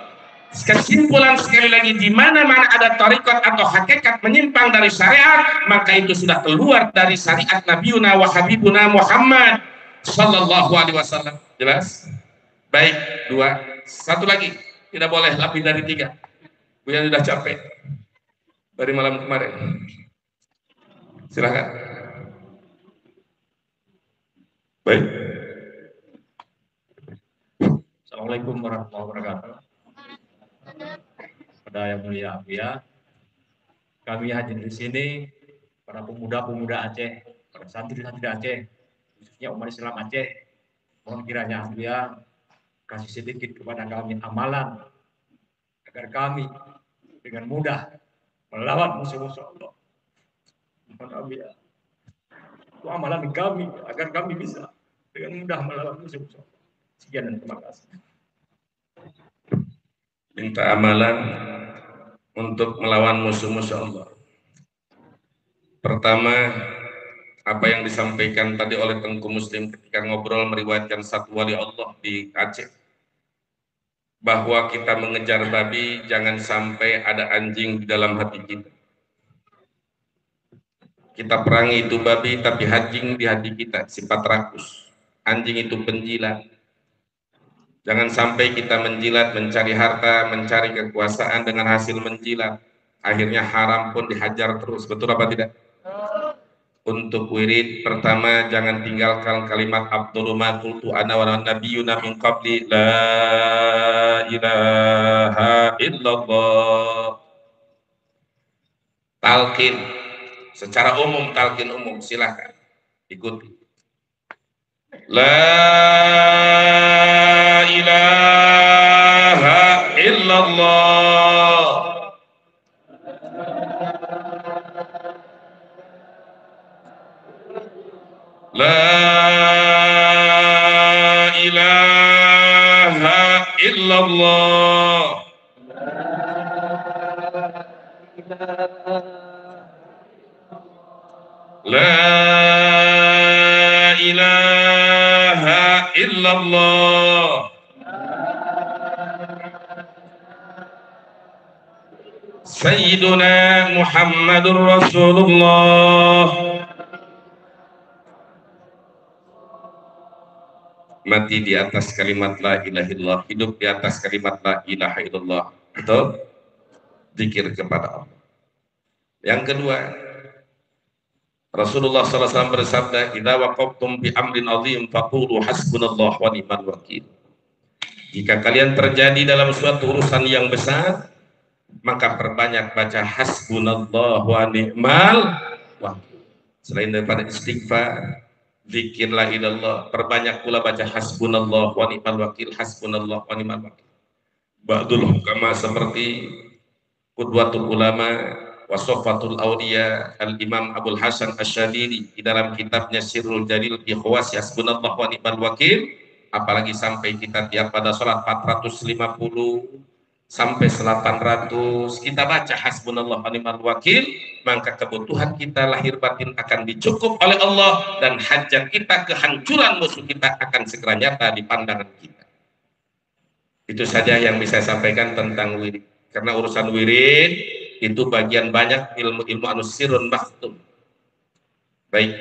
Kesimpulan sekali lagi, di mana-mana ada tarekat atau hakikat menyimpang dari syariat, maka itu sudah keluar dari syariat Nabiuna wa Habibuna Muhammad Sallallahu Alaihi Wasallam. Jelas? Baik, dua. Satu lagi, tidak boleh lebih dari tiga. Buya sudah capek dari malam kemarin. Silakan. Baik. Assalamualaikum warahmatullahi wabarakatuh. Pada yang mulia Buya, kami hadir di sini para pemuda-pemuda Aceh, para santri-santri Aceh, khususnya umat Islam Aceh. Mohon kiranya Buya kasih sedikit kepada kami amalan agar kami dengan mudah melawan musuh-musuh Allah. Alhamdulillah. Itu amalan kami agar kami bisa dengan mudah melawan musuh-musuh Allah. Sekian dan terima kasih. Minta amalan untuk melawan musuh-musuh Allah. Pertama, apa yang disampaikan tadi oleh Tengku Muslim ketika ngobrol meriwayatkan satu wali Allah di Aceh, bahwa kita mengejar babi, jangan sampai ada anjing di dalam hati kita. Kita perangi itu babi, tapi anjing di hati kita, sifat rakus. Anjing itu penjilat. Jangan sampai kita menjilat, mencari harta, mencari kekuasaan dengan hasil menjilat. Akhirnya haram pun dihajar terus. Betul apa tidak? Untuk wirid pertama, jangan tinggalkan kalimat Abdul ma qultu ana wa nabiyyuna min qabli la ilaha illallah. Talqin secara umum, talqin umum, silahkan ikuti. La ilaha illallah. La ilaha illallah. La ilaha illallah. Sayyiduna Muhammadur Rasulullah. Mati di atas kalimat la ilaha illallah, hidup di atas kalimat la ilaha illallah. Betul? Zikir kepada Allah. Yang kedua, Rasulullah SAW bersabda, "Idza waqaftum bi amrin 'azim faqulu hasbunallah wa ni'mal wakil." Jika kalian terjadi dalam suatu urusan yang besar, maka perbanyak baca hasbunallah wa ni'mal wakil. Selain daripada istighfar, zikir la ilallah, perbanyak pula baca hasbunallah wa ni'mal wakil, hasbunallah wa ni'mal wakil. Ba'dul hukama seperti Qudwatul Ulama Wasofatul Aulia Al-Imam Abul Hasan Asyadili di dalam kitabnya Sirrul Jalil bi Khawasi hasbunallah wa ni'mal wakil, apalagi sampai kita tiap pada sholat 450 sampai 800 kita baca hasbunallah wa ni'mal wakil, maka kebutuhan kita lahir batin akan dicukup oleh Allah dan hajat kita, kehancuran musuh kita akan segera nyata di pandangan kita. Itu saja yang bisa saya sampaikan tentang wirid, karena urusan wirid itu bagian banyak ilmu-ilmu anusirun maktum. Baik,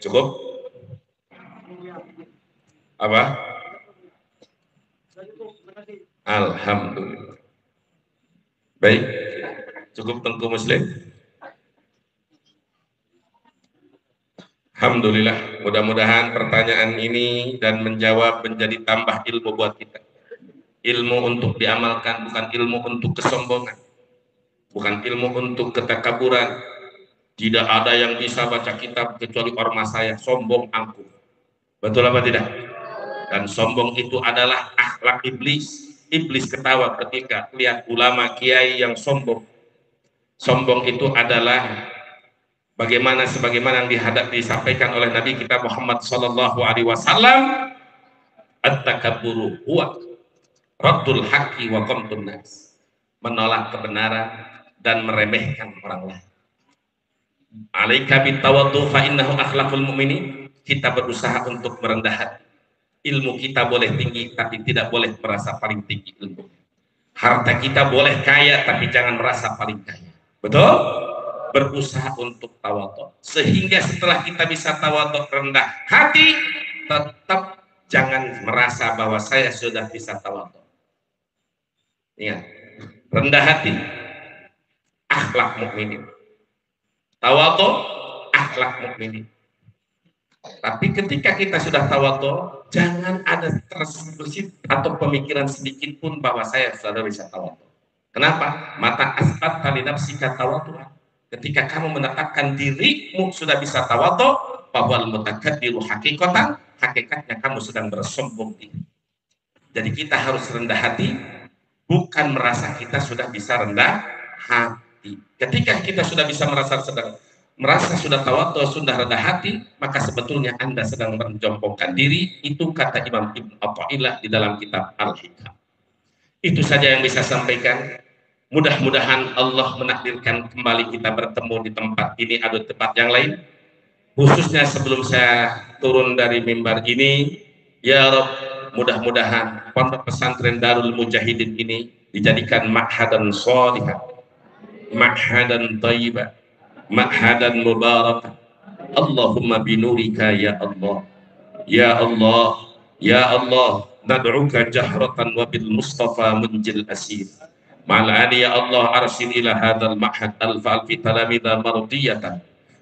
cukup? Apa? Alhamdulillah. Baik, cukup Tengku Muslim. Alhamdulillah, mudah-mudahan pertanyaan ini dan menjawab menjadi tambah ilmu buat kita. Ilmu untuk diamalkan, bukan ilmu untuk kesombongan, bukan ilmu untuk ketakaburan. Tidak ada yang bisa baca kitab kecuali ormas saya, sombong angkuh. Betul apa tidak? Dan sombong itu adalah akhlak iblis. Iblis ketawa ketika lihat ulama kiai yang sombong. Sombong itu adalah sebagaimana yang disampaikan oleh Nabi kita Muhammad sallallahu alaihi wasallam, at-takabburu huwa raddul haqqi wa qamtun nas. Menolak kebenaran dan meremehkan orang lain. Alaika bitawaddu fa innahu akhlaqul mu'minin. Kita berusaha untuk merendah hati. Ilmu kita boleh tinggi tapi tidak boleh merasa paling tinggi ilmu. Harta kita boleh kaya tapi jangan merasa paling kaya. Betul? Berusaha untuk tawadhu. Sehingga setelah kita bisa tawadhu rendah hati, tetap jangan merasa bahwa saya sudah bisa tawadhu. Ingat, rendah hati akhlak mukminin. Tawadhu akhlak mukminin. Tapi ketika kita sudah tawadhu, jangan ada terbesit atau pemikiran sedikit pun bahwa saya sudah bisa tawadhu. Kenapa? Mata asbat tali nafsika tawadhu. Ketika kamu menetapkan dirimu sudah bisa tawadhu, bahwa al-mutakabbiru hakikatnya kamu sedang bersombong diri. Jadi kita harus rendah hati, bukan merasa kita sudah bisa rendah hati. Ketika kita sudah bisa merasa sudah tawadhu, sudah rendah hati, maka sebetulnya Anda sedang menjompongkan diri. Itu kata Imam Ibn Athaillah di dalam kitab Al-Hikam. Itu saja yang bisa sampaikan. Mudah-mudahan Allah menakdirkan kembali kita bertemu di tempat ini atau tempat yang lain. Khususnya sebelum saya turun dari mimbar ini, ya Rabb, mudah-mudahan pondok pesantren Darul Mujahidin ini dijadikan ma'hadan shalihan, ma'hadan thayyiban, ma'hadan mubarakan. Allahumma binurika ya Allah. Ya Allah, ya Allah, nad'uka jahratan wa bil Mustafa munjil asir. Mal'ani ya Allah arsil ila hadzal ma'had al-fa'al fi talamidha mardiyatan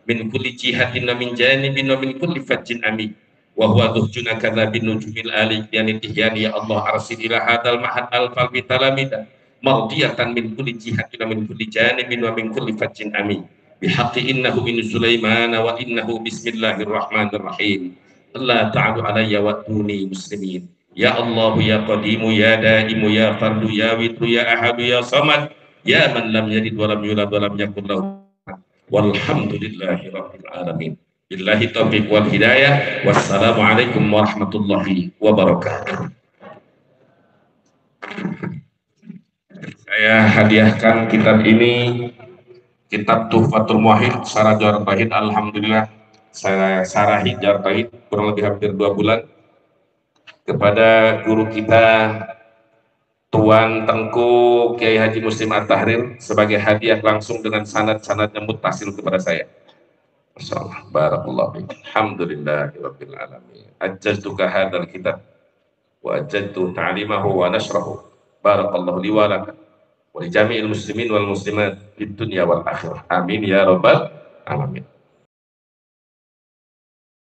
min kulli jihatin wa min janibin wa min kulli fajjin amin. Wa huwa duhjuna kadza bin nujumil ali yani tihyani ya Allah arsil ila hadal mahad al fal bitalamida mardiyatan min kulli jihatin wa min kulli janibin wa min kulli fajjin amin. Bihaqqi innahu min Sulaiman wa innahu bismillahirrahmanirrahim. Allah ta'ala alayya wa tuni muslimin. Ya Allah ya Qadimu ya Daimu ya Fardu ya Witru ya Ahadu ya Samad ya man lam yalid wa lam yulad wa lam yakul lahu walhamdulillahi rabbil alamin. Billahi taufiq wal hidayah. Wassalamualaikum warahmatullahi wabarakatuh. Saya hadiahkan kitab ini, kitab Tuhfatul Muwahhid Sarah Jawahir Tauhid. Alhamdulillah saya sarahi Jawahir Tauhid kurang lebih hampir 2 bulan kepada guru kita Tuan Tengku Kiai Haji Muslim At-Tahrir sebagai hadiah langsung dengan sanad-sanadnya muttasil kepada saya. Masyaallah, barakallahu fiik. Alhamdulillahirabbil alamin. Ajjaztuka hadzal kitab wa ajjadtu ta'limahu wa nashrahu. Barakallahu li wa lak wa li jami'il muslimin wal muslimat fid dunya wal akhirah. Amin ya rabbal alamin.